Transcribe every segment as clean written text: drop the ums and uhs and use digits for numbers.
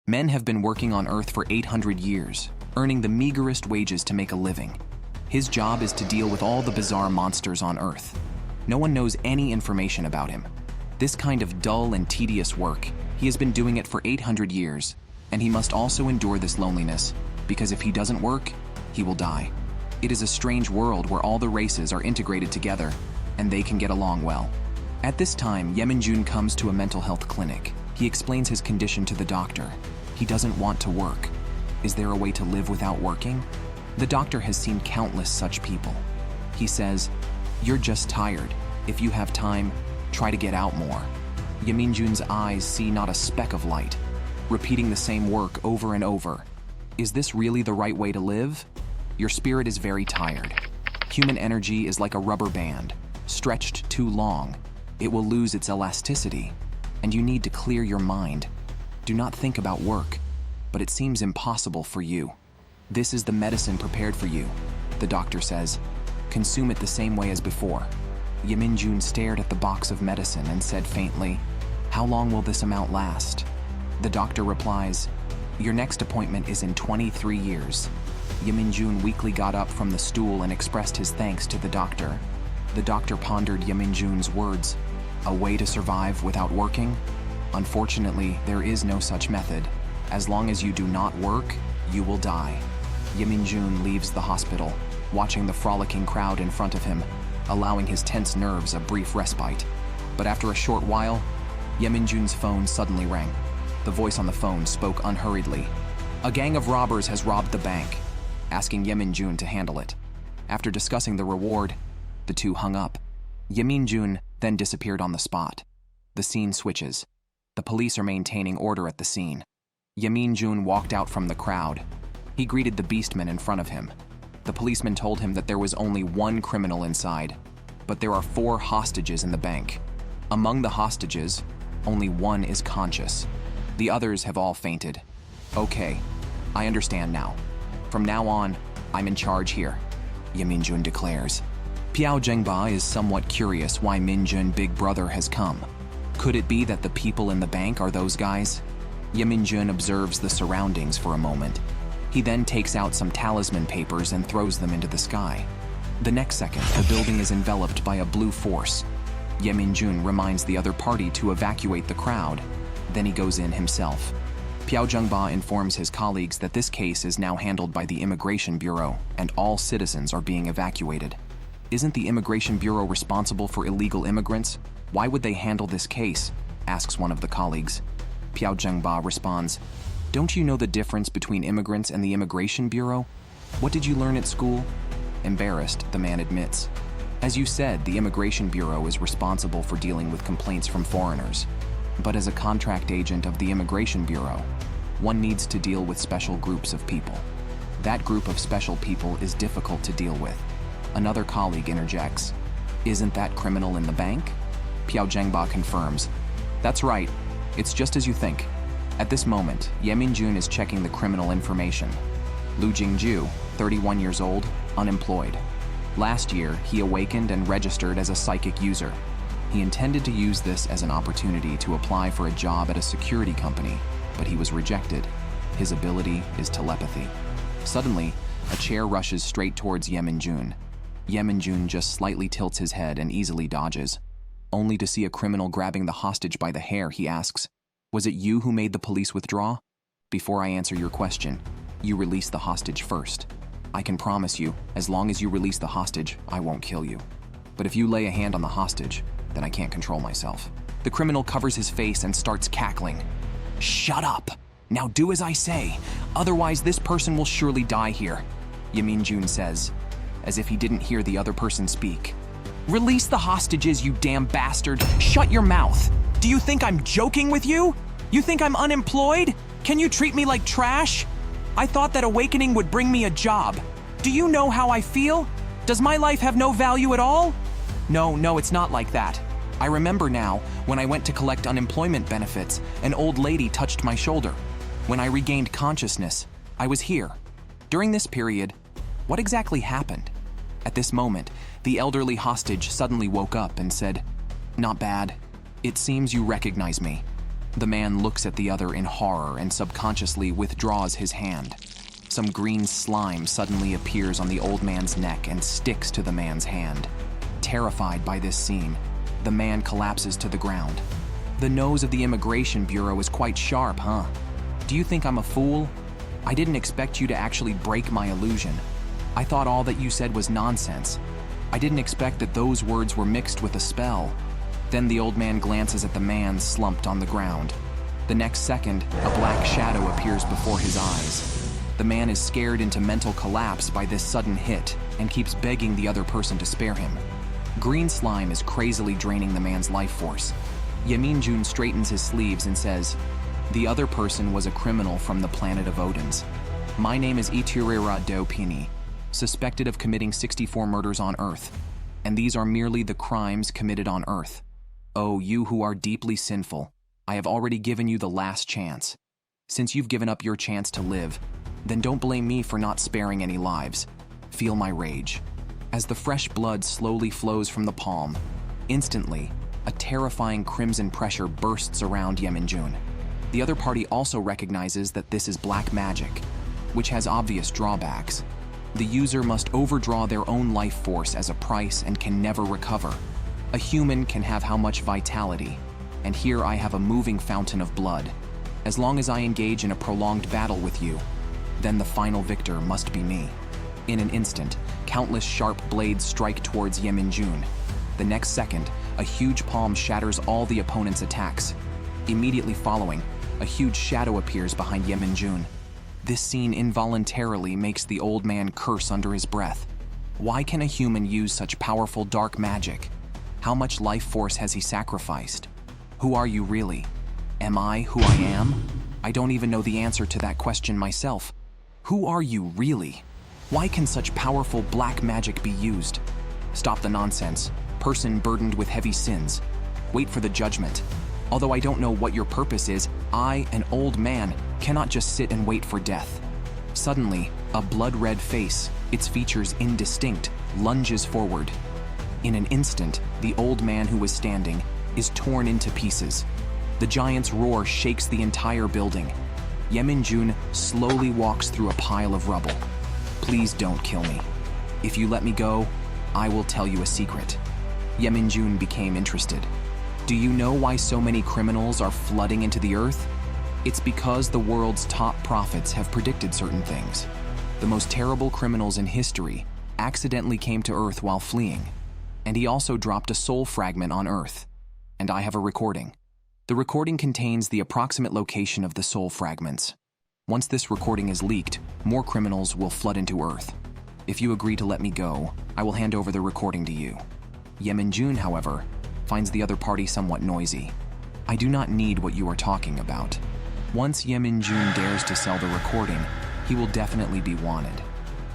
Men have been working on Earth for 800 years, earning the meagerest wages to make a living. His job is to deal with all the bizarre monsters on Earth. No one knows any information about him. This kind of dull and tedious work, he has been doing it for 800 years, and he must also endure this loneliness, because if he doesn't work, he will die. It is a strange world where all the races are integrated together, and they can get along well. At this time, Yemin-jun comes to a mental health clinic. He explains his condition to the doctor. He doesn't want to work. Is there a way to live without working? The doctor has seen countless such people. He says, "You're just tired. If you have time, try to get out more." Yemin-jun's eyes see not a speck of light, repeating the same work over and over. Is this really the right way to live? Your spirit is very tired. Human energy is like a rubber band. Stretched too long, it will lose its elasticity, and you need to clear your mind. Do not think about work, but it seems impossible for you. This is the medicine prepared for you, the doctor says. Consume it the same way as before. Yemin-jun stared at the box of medicine and said faintly, "How long will this amount last?" The doctor replies, "Your next appointment is in 23 years. Yemin-jun weakly got up from the stool and expressed his thanks to the doctor. The doctor pondered Yemin-jun's words. A way to survive without working? Unfortunately, there is no such method. As long as you do not work, you will die. Yemin-jun leaves the hospital, watching the frolicking crowd in front of him, allowing his tense nerves a brief respite. But after a short while, Yemin-jun's phone suddenly rang. The voice on the phone spoke unhurriedly. A gang of robbers has robbed the bank, asking Yemin-jun to handle it. After discussing the reward, the two hung up. Yemin-jun then disappeared on the spot. The scene switches. The police are maintaining order at the scene. Yemin-jun walked out from the crowd. He greeted the beastman in front of him. The policeman told him that there was only one criminal inside, but there are 4 hostages in the bank. Among the hostages, only one is conscious. The others have all fainted. Okay, I understand now. From now on, I'm in charge here, Yemin-jun declares. Piao Zhengba is somewhat curious why Min-jun Big Brother has come. Could it be that the people in the bank are those guys? Yemin-jun observes the surroundings for a moment. He then takes out some talisman papers and throws them into the sky. The next second, the building is enveloped by a blue force. Yemin-jun reminds the other party to evacuate the crowd. Then he goes in himself. Piao Zhengba informs his colleagues that this case is now handled by the Immigration Bureau and all citizens are being evacuated. Isn't the Immigration Bureau responsible for illegal immigrants? Why would they handle this case? Asks one of the colleagues. Piao Zhengba responds, "Don't you know the difference between immigrants and the Immigration Bureau? What did you learn at school?" Embarrassed, the man admits. "As you said, the Immigration Bureau is responsible for dealing with complaints from foreigners. But as a contract agent of the Immigration Bureau, one needs to deal with special groups of people. That group of special people is difficult to deal with." Another colleague interjects, "Isn't that criminal in the bank?" Piao Zhengba confirms, "That's right. It's just as you think." At this moment, Yemin-jun is checking the criminal information. Lu Jingju, 31 years old, unemployed. Last year, he awakened and registered as a psychic user. He intended to use this as an opportunity to apply for a job at a security company, but he was rejected. His ability is telepathy. Suddenly, a chair rushes straight towards Yemin-jun. Yemin-jun just slightly tilts his head and easily dodges. Only to see a criminal grabbing the hostage by the hair, he asks, "Was it you who made the police withdraw? Before I answer your question, you release the hostage first. I can promise you, as long as you release the hostage, I won't kill you. But if you lay a hand on the hostage, then I can't control myself." The criminal covers his face and starts cackling. "Shut up! Now do as I say, otherwise this person will surely die here," Yemin-jun says, as if he didn't hear the other person speak. "Release the hostages, you damn bastard! Shut your mouth! Do you think I'm joking with you? You think I'm unemployed? Can you treat me like trash? I thought that awakening would bring me a job. Do you know how I feel? Does my life have no value at all? No, it's not like that. I remember now, when I went to collect unemployment benefits, an old lady touched my shoulder. When I regained consciousness, I was here. During this period, what exactly happened?" At this moment, the elderly hostage suddenly woke up and said, "Not bad. It seems you recognize me." The man looks at the other in horror and subconsciously withdraws his hand. Some green slime suddenly appears on the old man's neck and sticks to the man's hand. Terrified by this scene, the man collapses to the ground. The nose of the Immigration Bureau is quite sharp, huh? Do you think I'm a fool? I didn't expect you to actually break my illusion. I thought all that you said was nonsense. I didn't expect that those words were mixed with a spell. Then the old man glances at the man slumped on the ground. The next second, a black shadow appears before his eyes. The man is scared into mental collapse by this sudden hit and keeps begging the other person to spare him. Green slime is crazily draining the man's life force. Yeminjun straightens his sleeves and says, "The other person was a criminal from the planet of Odins. My name is Iturira Dopini, suspected of committing 64 murders on Earth, and these are merely the crimes committed on Earth. Oh, you who are deeply sinful, I have already given you the last chance. Since you've given up your chance to live, then don't blame me for not sparing any lives. Feel my rage." As the fresh blood slowly flows from the palm, instantly, a terrifying crimson pressure bursts around Yeminjun. The other party also recognizes that this is black magic, which has obvious drawbacks. The user must overdraw their own life force as a price and can never recover. A human can have how much vitality, and here I have a moving fountain of blood. As long as I engage in a prolonged battle with you, then the final victor must be me. In an instant, countless sharp blades strike towards Yeminjun. The next second, a huge palm shatters all the opponent's attacks. Immediately following, a huge shadow appears behind Yeminjun. This scene involuntarily makes the old man curse under his breath. Why can a human use such powerful dark magic? How much life force has he sacrificed? Who are you really? Am I who I am? I don't even know the answer to that question myself. Who are you really? Why can such powerful black magic be used? Stop the nonsense, person burdened with heavy sins. Wait for the judgment. Although I don't know what your purpose is, I, an old man, cannot just sit and wait for death. Suddenly, a blood-red face, its features indistinct, lunges forward. In an instant, the old man who was standing is torn into pieces. The giant's roar shakes the entire building. Yeminjun slowly walks through a pile of rubble. Please don't kill me. If you let me go, I will tell you a secret. Yeminjun became interested. Do you know why so many criminals are flooding into the earth? It's because the world's top prophets have predicted certain things. The most terrible criminals in history accidentally came to Earth while fleeing. And he also dropped a soul fragment on Earth. And I have a recording. The recording contains the approximate location of the soul fragments. Once this recording is leaked, more criminals will flood into Earth. If you agree to let me go, I will hand over the recording to you. Yeminjun, however, finds the other party somewhat noisy. I do not need what you are talking about. Once Yeminjun dares to sell the recording, he will definitely be wanted.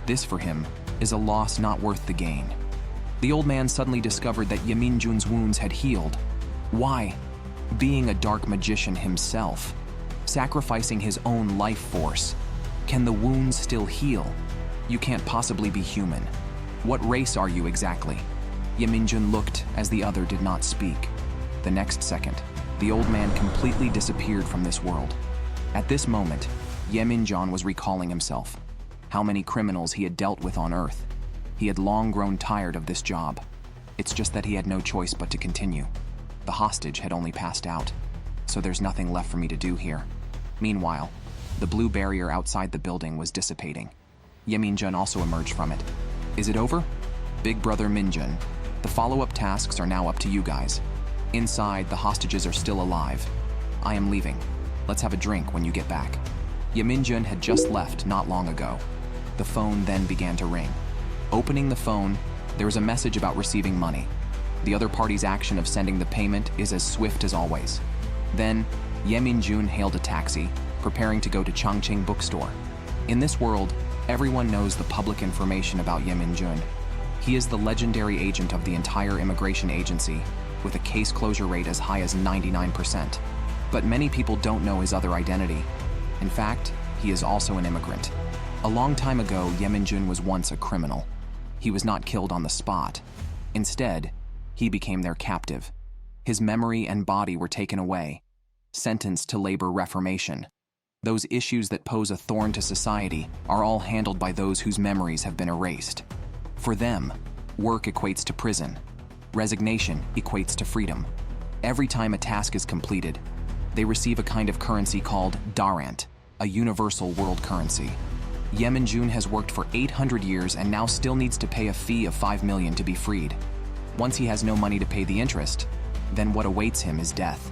This, for him, is a loss not worth the gain. The old man suddenly discovered that Yeminjun's wounds had healed. Why? Being a dark magician himself, sacrificing his own life force. Can the wounds still heal? You can't possibly be human. What race are you exactly? Yeminjun looked as the other did not speak. The next second, the old man completely disappeared from this world. At this moment, Yeminjun was recalling himself. How many criminals he had dealt with on Earth. He had long grown tired of this job. It's just that he had no choice but to continue. The hostage had only passed out, so there's nothing left for me to do here. Meanwhile, the blue barrier outside the building was dissipating. Yeminjun also emerged from it. Is it over? Big Brother Minjun, the follow-up tasks are now up to you guys. Inside, the hostages are still alive. I am leaving. Let's have a drink when you get back. Yeminjun had just left not long ago. The phone then began to ring. Opening the phone, there was a message about receiving money. The other party's action of sending the payment is as swift as always. Then, Yeminjun hailed a taxi, preparing to go to Changqing bookstore. In this world, everyone knows the public information about Yeminjun. He is the legendary agent of the entire immigration agency, with a case closure rate as high as 99%. But many people don't know his other identity. In fact, he is also an immigrant. A long time ago, Yeminjun was once a criminal. He was not killed on the spot. Instead, he became their captive. His memory and body were taken away. sentenced to labor reformation. Those issues that pose a thorn to society are all handled by those whose memories have been erased. For them, work equates to prison. Resignation equates to freedom. Every time a task is completed, they receive a kind of currency called darant, a universal world currency. Yemin-jun has worked for 800 years and now still needs to pay a fee of 5 million to be freed. Once he has no money to pay the interest, then what awaits him is death.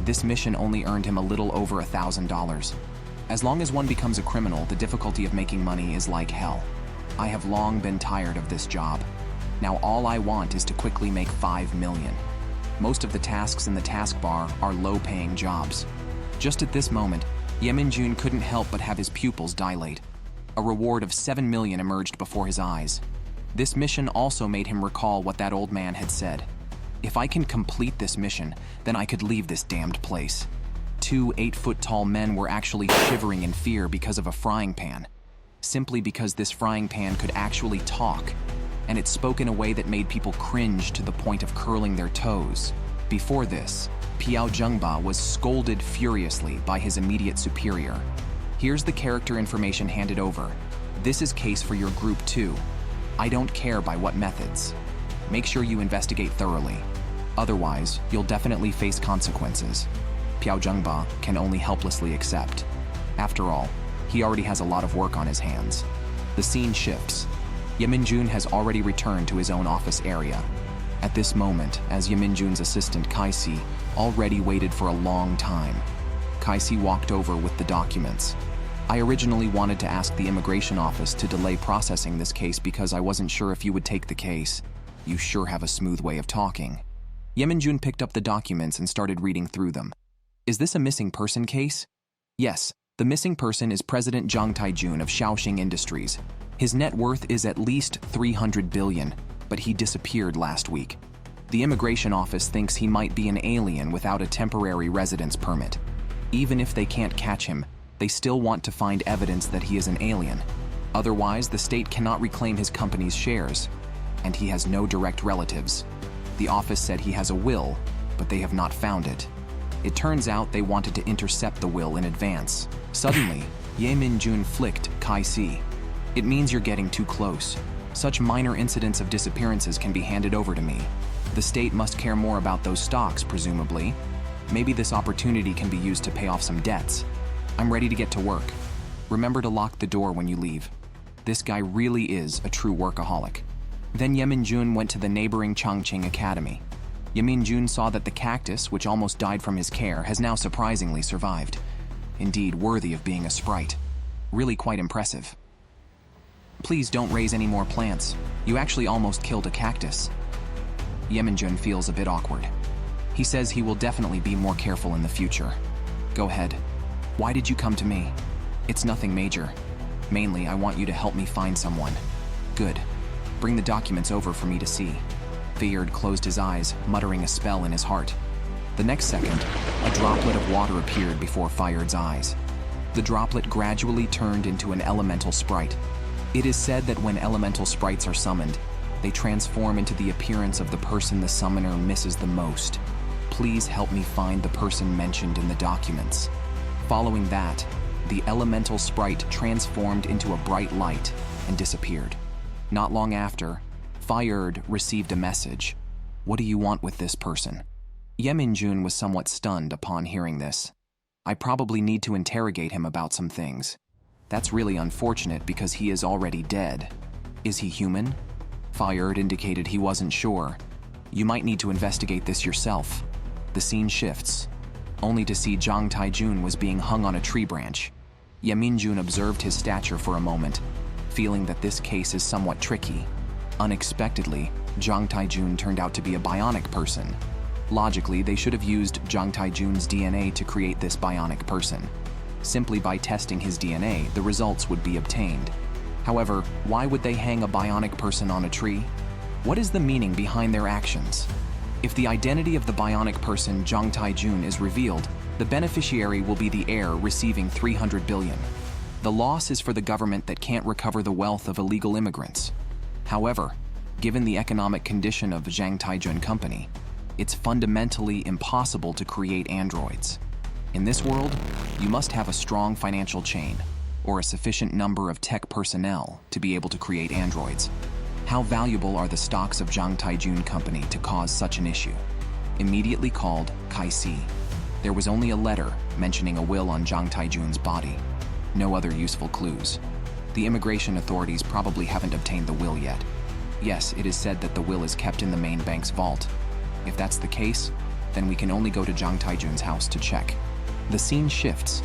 This mission only earned him a little over $1,000. As long as one becomes a criminal, the difficulty of making money is like hell. I have long been tired of this job. Now all I want is to quickly make 5 million. Most of the tasks in the taskbar are low-paying jobs. Just at this moment, Yemin-jun couldn't help but have his pupils dilate. A reward of 7 million emerged before his eyes. This mission also made him recall what that old man had said. If I can complete this mission, then I could leave this damned place. 2 8-foot-tall men were actually shivering in fear because of a frying pan. Simply because this frying pan could actually talk, and it spoke in a way that made people cringe to the point of curling their toes. Before this, Piao Zhengba was scolded furiously by his immediate superior. Here's the character information handed over. This is case for your group 2. I don't care by what methods. Make sure you investigate thoroughly. Otherwise, you'll definitely face consequences. Piao Zhengba can only helplessly accept. After all, he already has a lot of work on his hands. The scene shifts. Yemin-jun has already returned to his own office area. At this moment, as Yemin-jun's assistant Kai-si already waited for a long time, Kai-si walked over with the documents. I originally wanted to ask the immigration office to delay processing this case because I wasn't sure if you would take the case. You sure have a smooth way of talking. Yemin-jun picked up the documents and started reading through them. Is this a missing person case? Yes, the missing person is President Zhang Taijun of Shaoxing Industries. His net worth is at least 300 billion, but he disappeared last week. The immigration office thinks he might be an alien without a temporary residence permit. Even if they can't catch him, they still want to find evidence that he is an alien. Otherwise, the state cannot reclaim his company's shares, and he has no direct relatives. The office said he has a will, but they have not found it. It turns out they wanted to intercept the will in advance. Suddenly, Yemin-jun flicked Kai-si. It means you're getting too close. Such minor incidents of disappearances can be handed over to me. The state must care more about those stocks, presumably. Maybe this opportunity can be used to pay off some debts. I'm ready to get to work. Remember to lock the door when you leave. This guy really is a true workaholic. Then Yemin-jun went to the neighboring Changqing Academy. Yemin-jun saw that the cactus, which almost died from his care, has now surprisingly survived. Indeed, worthy of being a sprite. Really quite impressive. Please don't raise any more plants. You actually almost killed a cactus. Yemin-jun feels a bit awkward. He says he will definitely be more careful in the future. Go ahead. Why did you come to me? It's nothing major. Mainly, I want you to help me find someone. Good. Bring the documents over for me to see. Fayard closed his eyes, muttering a spell in his heart. The next second, a droplet of water appeared before Fayard's eyes. The droplet gradually turned into an elemental sprite. It is said that when elemental sprites are summoned, they transform into the appearance of the person the summoner misses the most. Please help me find the person mentioned in the documents. Following that, the elemental sprite transformed into a bright light and disappeared. Not long after, Fayard received a message. What do you want with this person? Yemin-jun was somewhat stunned upon hearing this. I probably need to interrogate him about some things. That's really unfortunate because he is already dead. Is he human? Fayard indicated he wasn't sure. You might need to investigate this yourself. The scene shifts, only to see Zhang Taijun was being hung on a tree branch. Yemin-jun observed his stature for a moment, feeling that this case is somewhat tricky. Unexpectedly, Zhang Taijun turned out to be a bionic person. Logically, they should have used Zhang Taijun's DNA to create this bionic person. Simply by testing his DNA, the results would be obtained. However, why would they hang a bionic person on a tree? What is the meaning behind their actions? If the identity of the bionic person Zhang Taijun is revealed, the beneficiary will be the heir receiving 300 billion. The loss is for the government that can't recover the wealth of illegal immigrants. However, given the economic condition of Zhang Taijun Company, it's fundamentally impossible to create androids. In this world, you must have a strong financial chain or a sufficient number of tech personnel to be able to create androids. How valuable are the stocks of Zhang Taijun Company to cause such an issue? Immediately called Kai-Si. There was only a letter mentioning a will on Zhang Taijun's body. No other useful clues. The immigration authorities probably haven't obtained the will yet. Yes, it is said that the will is kept in the main bank's vault. If that's the case, then we can only go to Zhang Taijun's house to check. The scene shifts.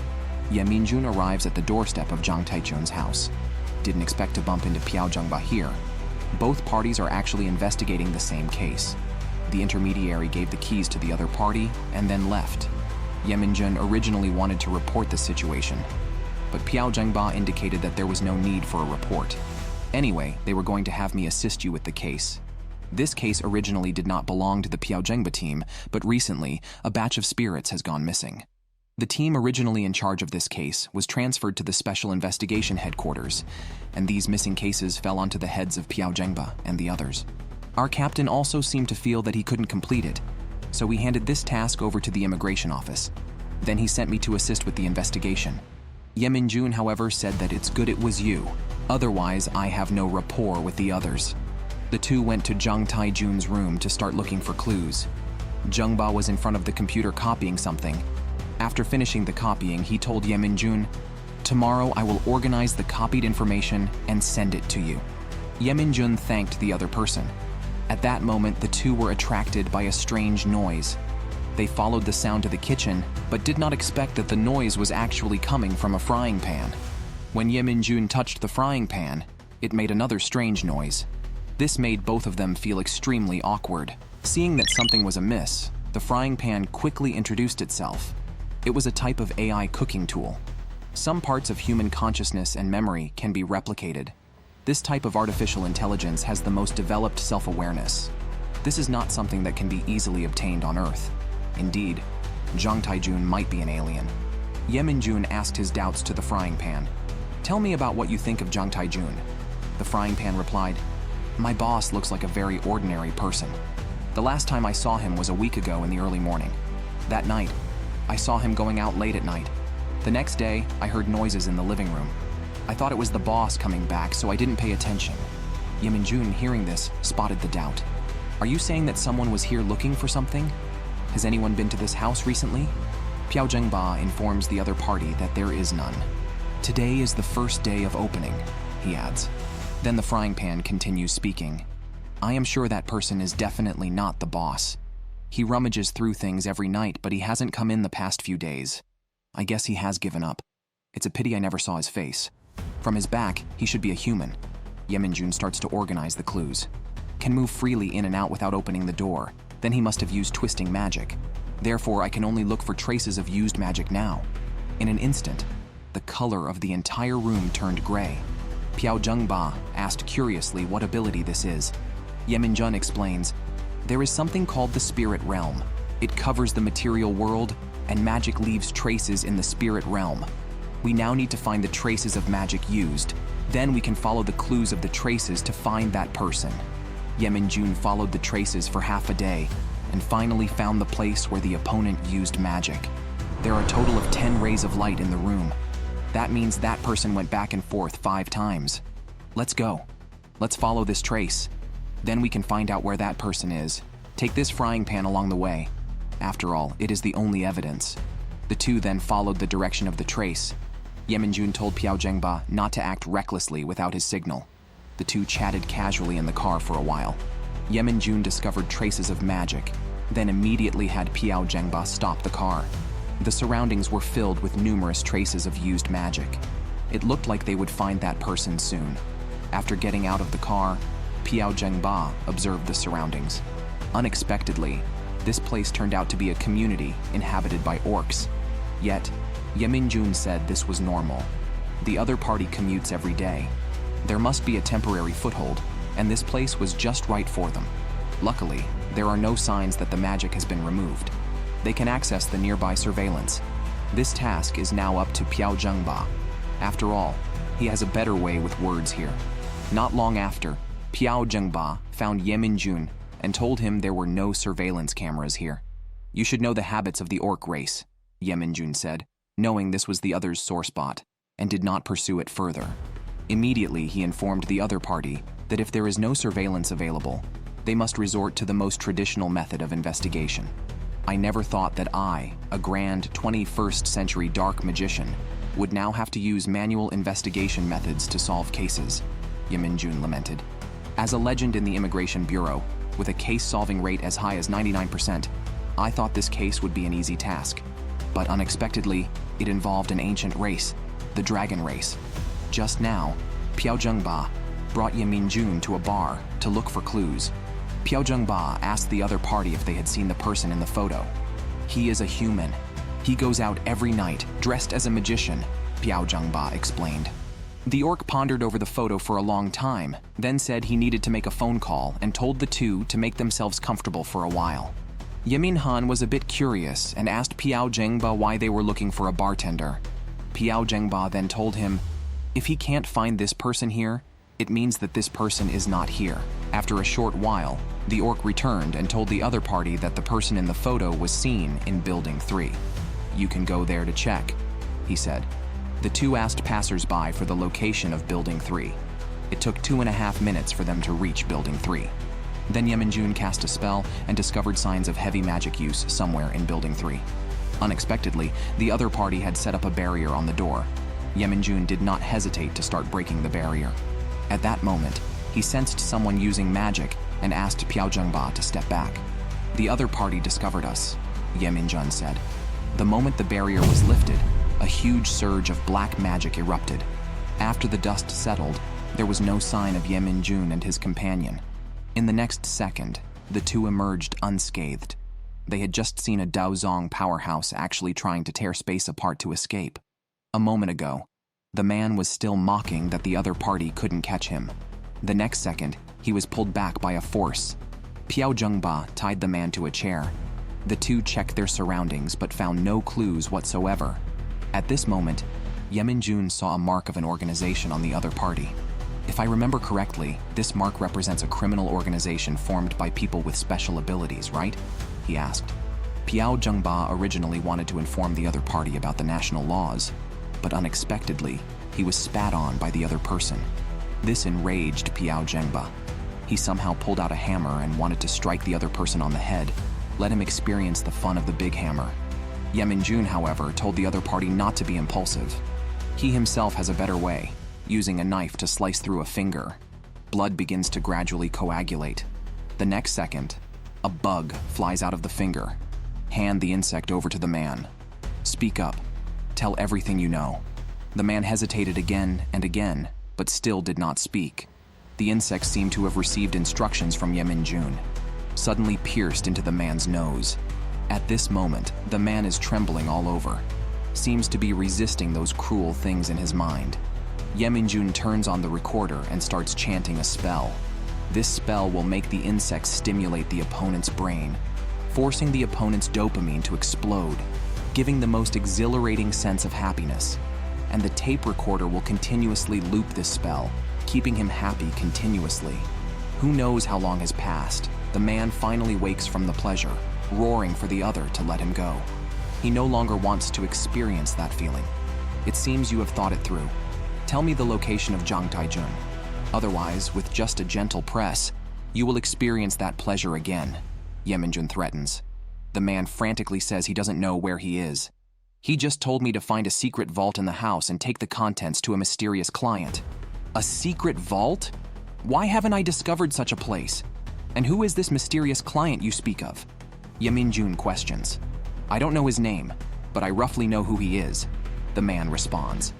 Ye Minjun arrives at the doorstep of Zhang Taijun's house. Didn't expect to bump into Piao Zhengba here. Both parties are actually investigating the same case. The intermediary gave the keys to the other party and then left. Ye Minjun originally wanted to report the situation, but Piao Zhengba indicated that there was no need for a report. Anyway, they were going to have me assist you with the case. This case originally did not belong to the Piao Zhengba team, but recently, a batch of spirits has gone missing. The team originally in charge of this case was transferred to the Special Investigation Headquarters, and these missing cases fell onto the heads of Piao Zhengba and the others. Our captain also seemed to feel that he couldn't complete it, so we handed this task over to the immigration office. Then he sent me to assist with the investigation. Ye Minjun, however, said that it's good it was you. Otherwise, I have no rapport with the others. The two went to Zhang Taijun's room to start looking for clues. Zhengba was in front of the computer copying something. After finishing the copying, he told Ye Minjun, "Tomorrow I will organize the copied information and send it to you." Ye Minjun thanked the other person. At that moment, the two were attracted by a strange noise. They followed the sound to the kitchen, but did not expect that the noise was actually coming from a frying pan. When Ye Minjun touched the frying pan, it made another strange noise. This made both of them feel extremely awkward. Seeing that something was amiss, the frying pan quickly introduced itself. It was a type of AI cooking tool. Some parts of human consciousness and memory can be replicated. This type of artificial intelligence has the most developed self-awareness. This is not something that can be easily obtained on Earth. Indeed, Zhang Taijun might be an alien. Ye Minjun asked his doubts to the frying pan. "Tell me about what you think of Zhang Taijun." The frying pan replied, "My boss looks like a very ordinary person. The last time I saw him was a week ago in the early morning. That night, I saw him going out late at night. The next day, I heard noises in the living room. I thought it was the boss coming back, so I didn't pay attention." Ye Minjun, hearing this, spotted the doubt. "Are you saying that someone was here looking for something? Has anyone been to this house recently?" Piao Zhengba informs the other party that there is none. "Today is the first day of opening," he adds. Then the frying pan continues speaking. "I am sure that person is definitely not the boss. He rummages through things every night, but he hasn't come in the past few days. I guess he has given up. It's a pity I never saw his face. From his back, he should be a human." Ye Minjun starts to organize the clues. "Can move freely in and out without opening the door. Then he must have used twisting magic. Therefore, I can only look for traces of used magic now." In an instant, the color of the entire room turned gray. Piao Zhengba asked curiously what ability this is. Ye Minjun explains, "There is something called the spirit realm. It covers the material world, and magic leaves traces in the spirit realm. We now need to find the traces of magic used. Then we can follow the clues of the traces to find that person." Ye Minjun followed the traces for half a day, and finally found the place where the opponent used magic. There are a total of 10 rays of light in the room. That means that person went back and forth 5 times. "Let's go. Let's follow this trace. Then we can find out where that person is. Take this frying pan along the way. After all, it is the only evidence." The two then followed the direction of the trace. Ye Minjun told Piao Zhengba not to act recklessly without his signal. The two chatted casually in the car for a while. Ye Minjun discovered traces of magic, then immediately had Piao Zhengba stop the car. The surroundings were filled with numerous traces of used magic. It looked like they would find that person soon. After getting out of the car, Piao Zhengba observed the surroundings. Unexpectedly, this place turned out to be a community inhabited by orcs. Yet, Ye Minjun said this was normal. The other party commutes every day. There must be a temporary foothold, and this place was just right for them. Luckily, there are no signs that the magic has been removed. They can access the nearby surveillance. This task is now up to Piao Zhengba. After all, he has a better way with words here. Not long after, Piao Zhengba found Ye Minjun and told him there were no surveillance cameras here. "You should know the habits of the orc race. Yeminjun said, knowing this was the other's sore spot, and did not pursue it further. Immediately, he informed the other party that if there is no surveillance available, they must resort to the most traditional method of investigation. I never thought that I, a grand 21st century dark magician, would now have to use manual investigation methods to solve cases, Yeminjun lamented. As a legend in the Immigration Bureau, with a case-solving rate as high as 99%, I thought this case would be an easy task. But unexpectedly, it involved an ancient race, the dragon race. Just now, Piao Zhengba brought Yeminjun to a bar to look for clues. Piao Zhengba asked the other party if they had seen the person in the photo. He is a human. He goes out every night, dressed as a magician, Piao Zhengba explained. The orc pondered over the photo for a long time, then said he needed to make a phone call and told the two to make themselves comfortable for a while. Yemin Han was a bit curious and asked Piao Zhengba why they were looking for a bartender. Piao Zhengba then told him, if he can't find this person here, it means that this person is not here. After a short while, the orc returned and told the other party that the person in the photo was seen in Building 3. You can go there to check, he said. The two asked passers-by for the location of Building 3. It took 2.5 minutes for them to reach Building 3. Then Yeminjun cast a spell and discovered signs of heavy magic use somewhere in Building 3. Unexpectedly, the other party had set up a barrier on the door. Yeminjun did not hesitate to start breaking the barrier. At that moment, he sensed someone using magic and asked Piao Zhengba to step back. The other party discovered us, Yeminjun said. The moment the barrier was lifted, a huge surge of black magic erupted. After the dust settled, there was no sign of Yeminjun and his companion. In the next second, the two emerged unscathed. They had just seen a Daozong powerhouse actually trying to tear space apart to escape. A moment ago, the man was still mocking that the other party couldn't catch him. The next second, he was pulled back by a force. Piao Zhengba tied the man to a chair. The two checked their surroundings but found no clues whatsoever. At this moment, Yeminjun saw a mark of an organization on the other party. If I remember correctly, this mark represents a criminal organization formed by people with special abilities, right? He asked. Piao Zhengba originally wanted to inform the other party about the national laws, but unexpectedly, he was spat on by the other person. This enraged Piao Zhengba. He somehow pulled out a hammer and wanted to strike the other person on the head, let him experience the fun of the big hammer. Yeminjun, however, told the other party not to be impulsive. He himself has a better way, using a knife to slice through a finger. Blood begins to gradually coagulate. The next second, a bug flies out of the finger. Hand the insect over to the man. Speak up. Tell everything you know. The man hesitated again and again, but still did not speak. The insect seemed to have received instructions from Yeminjun. Suddenly pierced into the man's nose. At this moment, the man is trembling all over. Seems to be resisting those cruel things in his mind. Yeminjun turns on the recorder and starts chanting a spell. This spell will make the insect stimulate the opponent's brain, forcing the opponent's dopamine to explode, giving the most exhilarating sense of happiness. And the tape recorder will continuously loop this spell, keeping him happy continuously. Who knows how long has passed? The man finally wakes from the pleasure, roaring for the other to let him go. He no longer wants to experience that feeling. It seems you have thought it through. Tell me the location of Zhang Taijun. Otherwise, with just a gentle press, you will experience that pleasure again, Yeminjun threatens. The man frantically says he doesn't know where he is. He just told me to find a secret vault in the house and take the contents to a mysterious client. A secret vault? Why haven't I discovered such a place? And who is this mysterious client you speak of? Yeminjun questions. I don't know his name, but I roughly know who he is, the man responds.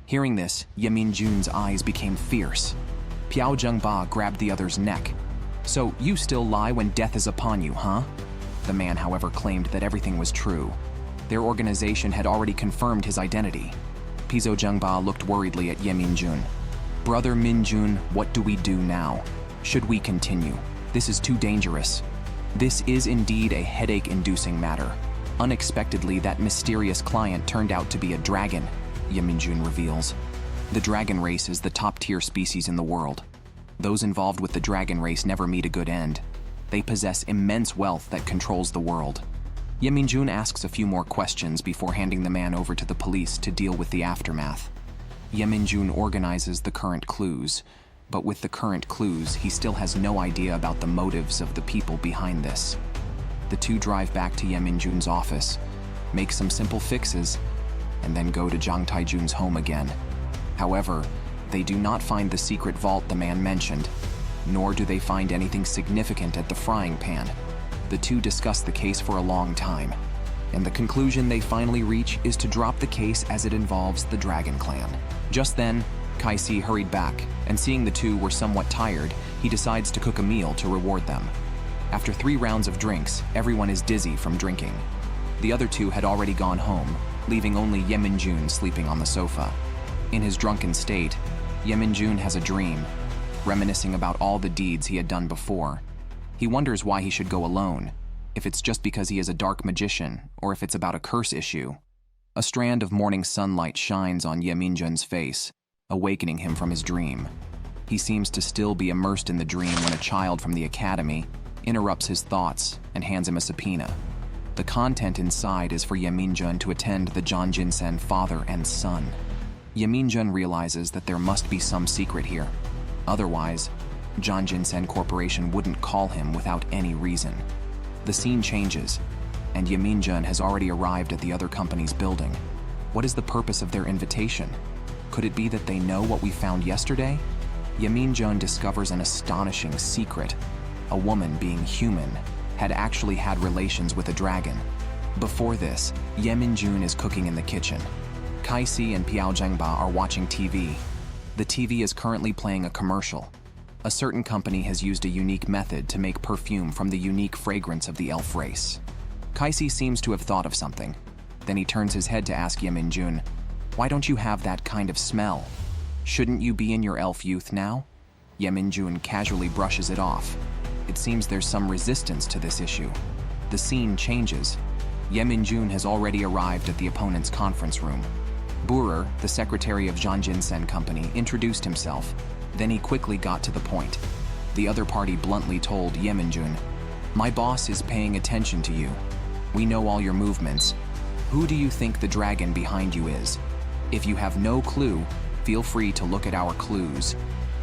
Hearing this, Yeminjun's eyes became fierce. Piao Zhengba grabbed the other's neck. So you still lie when death is upon you, huh? The man, however, claimed that everything was true. Their organization had already confirmed his identity. Piao Zhengba looked worriedly at Yeminjun. Brother Minjun, what do we do now? Should we continue? This is too dangerous. This is indeed a headache-inducing matter. Unexpectedly, that mysterious client turned out to be a dragon, Yeminjun reveals. The dragon race is the top-tier species in the world. Those involved with the dragon race never meet a good end. They possess immense wealth that controls the world. Ye Minjun asks a few more questions before handing the man over to the police to deal with the aftermath. Ye Minjun organizes the current clues, but with the current clues, he still has no idea about the motives of the people behind this. The two drive back to Ye Minjun's office, make some simple fixes, and then go to Jang Taijun's home again. However, they do not find the secret vault the man mentioned, nor do they find anything significant at the frying pan. The two discuss the case for a long time, and the conclusion they finally reach is to drop the case as it involves the Dragon Clan. Just then, Kaisi hurried back, and seeing the two were somewhat tired, he decides to cook a meal to reward them. After 3 rounds of drinks, everyone is dizzy from drinking. The other two had already gone home, leaving only Ye Minjun sleeping on the sofa. In his drunken state, Ye Minjun has a dream, reminiscing about all the deeds he had done before. He wonders why he should go alone, if it's just because he is a dark magician, or if it's about a curse issue. A strand of morning sunlight shines on Ye Minjun's face, awakening him from his dream. He seems to still be immersed in the dream when a child from the academy interrupts his thoughts and hands him a subpoena. The content inside is for Ye Minjun to attend the John Jinsen father and son. Ye Minjun realizes that there must be some secret here. Otherwise, John Jinsen Corporation wouldn't call him without any reason. The scene changes, and Ye Minjun has already arrived at the other company's building. What is the purpose of their invitation? Could it be that they know what we found yesterday? Ye Minjun discovers an astonishing secret. A woman, being human, had actually had relations with a dragon. Before this, Ye Minjun is cooking in the kitchen. Kaisi and Piao Zhengba are watching TV. The TV is currently playing a commercial. A certain company has used a unique method to make perfume from the unique fragrance of the elf race. Kaisi seems to have thought of something. Then he turns his head to ask Ye Minjun, "Why don't you have that kind of smell? Shouldn't you be in your elf youth now?" Ye Minjun casually brushes it off. It seems there's some resistance to this issue. The scene changes. Ye Minjun has already arrived at the opponent's conference room. Burer, the secretary of John Jinsen Company, introduced himself. Then he quickly got to the point. The other party bluntly told Ye Minjun, "My boss is paying attention to you. We know all your movements. Who do you think the dragon behind you is? If you have no clue, feel free to look at our clues.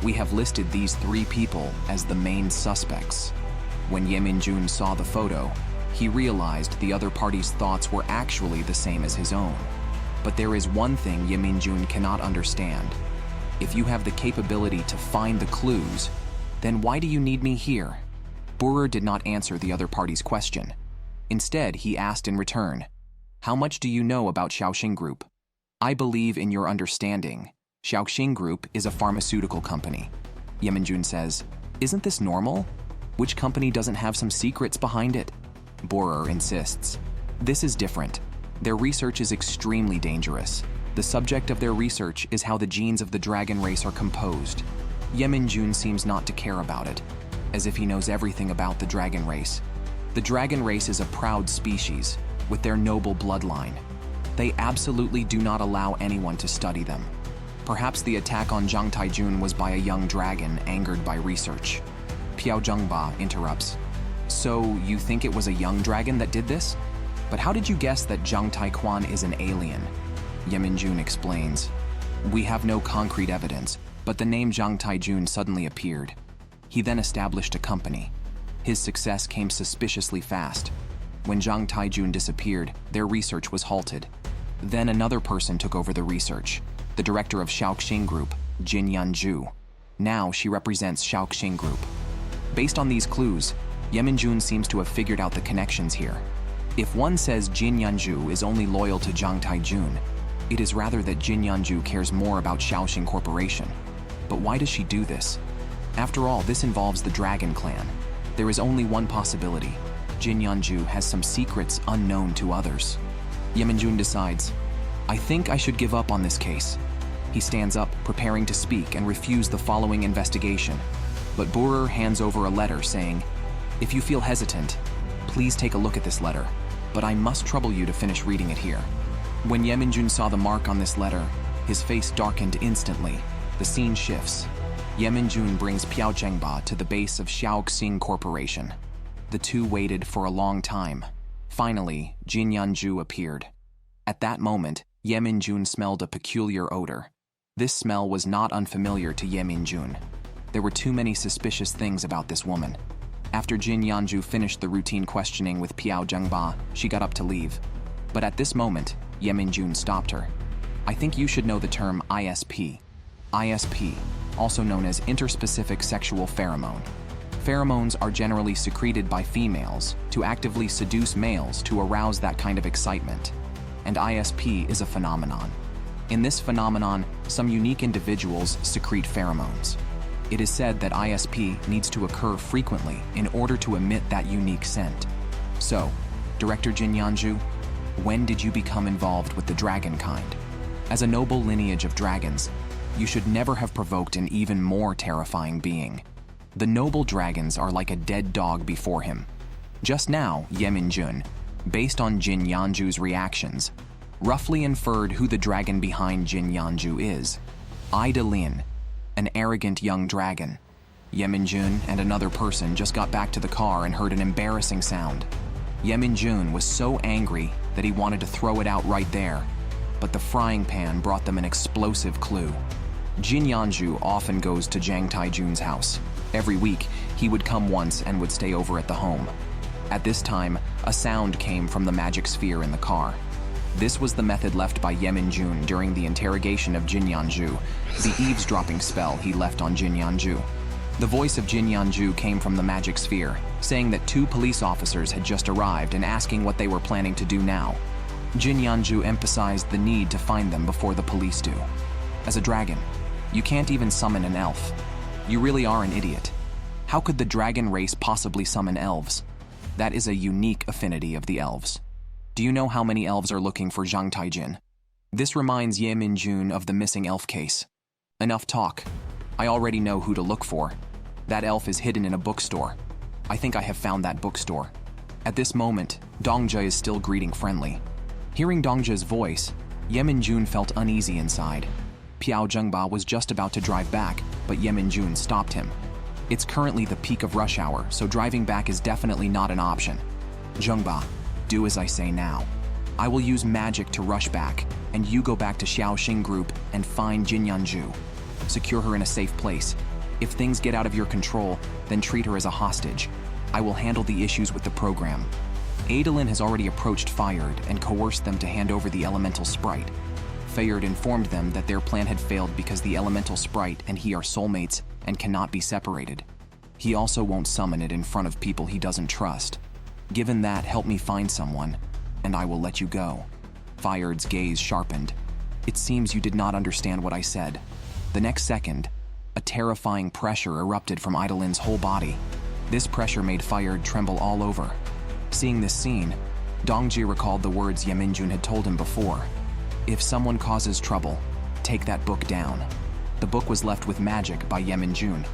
We have listed these 3 people as the main suspects." When Ye Minjun saw the photo, he realized the other party's thoughts were actually the same as his own. But there is one thing Ye Minjun cannot understand. If you have the capability to find the clues, then why do you need me here? Burer did not answer the other party's question. Instead, he asked in return, "How much do you know about Shaoxing Group?" "I believe in your understanding. Shaoxing Group is a pharmaceutical company." Ye Minjun says, "Isn't this normal? Which company doesn't have some secrets behind it?" Burer insists, "This is different. Their research is extremely dangerous. The subject of their research is how the genes of the dragon race are composed." Ye Minjun seems not to care about it, as if he knows everything about the dragon race. The dragon race is a proud species, with their noble bloodline. They absolutely do not allow anyone to study them. Perhaps the attack on Jang Taijun was by a young dragon angered by research. Piao Zhengba interrupts, "So you think it was a young dragon that did this? But how did you guess that Jang Taekwon is an alien?" Ye Minjun explains, "We have no concrete evidence, but the name Jang Taijun suddenly appeared. He then established a company. His success came suspiciously fast. When Jang Taijun disappeared, their research was halted. Then another person took over the research, the director of Shaoxing Group, Jin Yanju. Now she represents Shaoxing Group." Based on these clues, Ye Minjun seems to have figured out the connections here. If one says Jin Yanju is only loyal to Jang Taijun, it is rather that Jin Yanju cares more about Shaoxing Corporation. But why does she do this? After all, this involves the Dragon Clan. There is only one possibility. Jin Yanju has some secrets unknown to others. Ye Minjun decides, "I think I should give up on this case." He stands up, preparing to speak and refuse the following investigation. But Burer hands over a letter saying, "If you feel hesitant, please take a look at this letter, but I must trouble you to finish reading it here." When Ye Minjun saw the mark on this letter, his face darkened instantly. The scene shifts. Ye Minjun brings Piao Zhengba to the base of Shaoxing Corporation. The two waited for a long time. Finally, Jin Yanju appeared. At that moment, Ye Minjun smelled a peculiar odor. This smell was not unfamiliar to Ye Minjun. There were too many suspicious things about this woman. After Jin Yanju finished the routine questioning with Piao Zhengba, she got up to leave. But at this moment, Ye Minjun stopped her. I think you should know the term ISP. ISP, also known as interspecific sexual pheromone. Pheromones are generally secreted by females to actively seduce males to arouse that kind of excitement. And ISP is a phenomenon. In this phenomenon, some unique individuals secrete pheromones. It is said that ISP needs to occur frequently in order to emit that unique scent. So, Director Jin Yanju, when did you become involved with the dragon kind? As a noble lineage of dragons, you should never have provoked an even more terrifying being. The noble dragons are like a dead dog before him. Just now, Ye Minjun, based on Jin Yanju's reactions, roughly inferred who the dragon behind Jin Yanju is. Ida Lin, an arrogant young dragon. Ye Minjun and another person just got back to the car and heard an embarrassing sound. Ye Minjun was so angry that he wanted to throw it out right there, but the frying pan brought them an explosive clue. Jin Yanju often goes to Zhang Taijun's house. Every week, he would come once and would stay over at the home. At this time, a sound came from the magic sphere in the car. This was the method left by Ye Minjun during the interrogation of Jin Yanju, the eavesdropping spell he left on Jin Yanju. The voice of Jin Yanju came from the magic sphere, saying that 2 police officers had just arrived and asking what they were planning to do now. Jin Yanju emphasized the need to find them before the police do. As a dragon, you can't even summon an elf. You really are an idiot. How could the dragon race possibly summon elves? That is a unique affinity of the elves. Do you know how many elves are looking for Zhang Taijin? This reminds Ye Minjun of the missing elf case. Enough talk. I already know who to look for. That elf is hidden in a bookstore. I think I have found that bookstore. At this moment, Dongjia is still greeting friendly. Hearing Dongjia's voice, Ye Minjun felt uneasy inside. Piao Zhengba was just about to drive back, but Ye Minjun stopped him. It's currently the peak of rush hour, so driving back is definitely not an option. Zhengba, do as I say now. I will use magic to rush back, and you go back to Xiaoxing Group and find Jin Yanju. Secure her in a safe place. If things get out of your control, then treat her as a hostage. I will handle the issues with the program. Adolin has already approached Fayard and coerced them to hand over the elemental sprite. Fayard informed them that their plan had failed because the elemental sprite and he are soulmates and cannot be separated. He also won't summon it in front of people he doesn't trust. Given that, help me find someone, and I will let you go. Fayard's gaze sharpened. It seems you did not understand what I said. The next second, a terrifying pressure erupted from Idolin's whole body. This pressure made Fayard tremble all over. Seeing this scene, Dongji recalled the words Ye Minjun had told him before. If someone causes trouble, take that book down. The book was left with magic by Ye Minjun.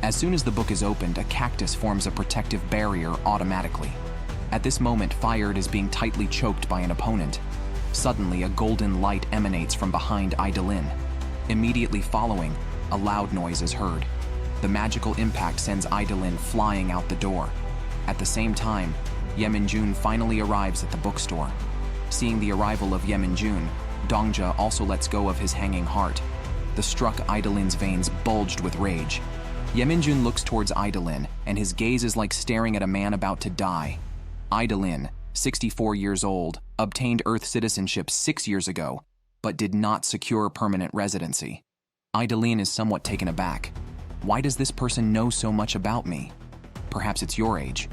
As soon as the book is opened, a cactus forms a protective barrier automatically. At this moment, Fayard is being tightly choked by an opponent. Suddenly, a golden light emanates from behind Idolin. Immediately following, a loud noise is heard. The magical impact sends Idolin flying out the door. At the same time, Ye Minjun finally arrives at the bookstore. Seeing the arrival of Ye Minjun, Dongjia also lets go of his hanging heart. The struck Idolin's veins bulged with rage. Ye Minjun looks towards Idolin, and his gaze is like staring at a man about to die. Idolin, 64 years old, obtained Earth citizenship 6 years ago, but did not secure permanent residency. Idolin is somewhat taken aback. Why does this person know so much about me? Perhaps it's your age.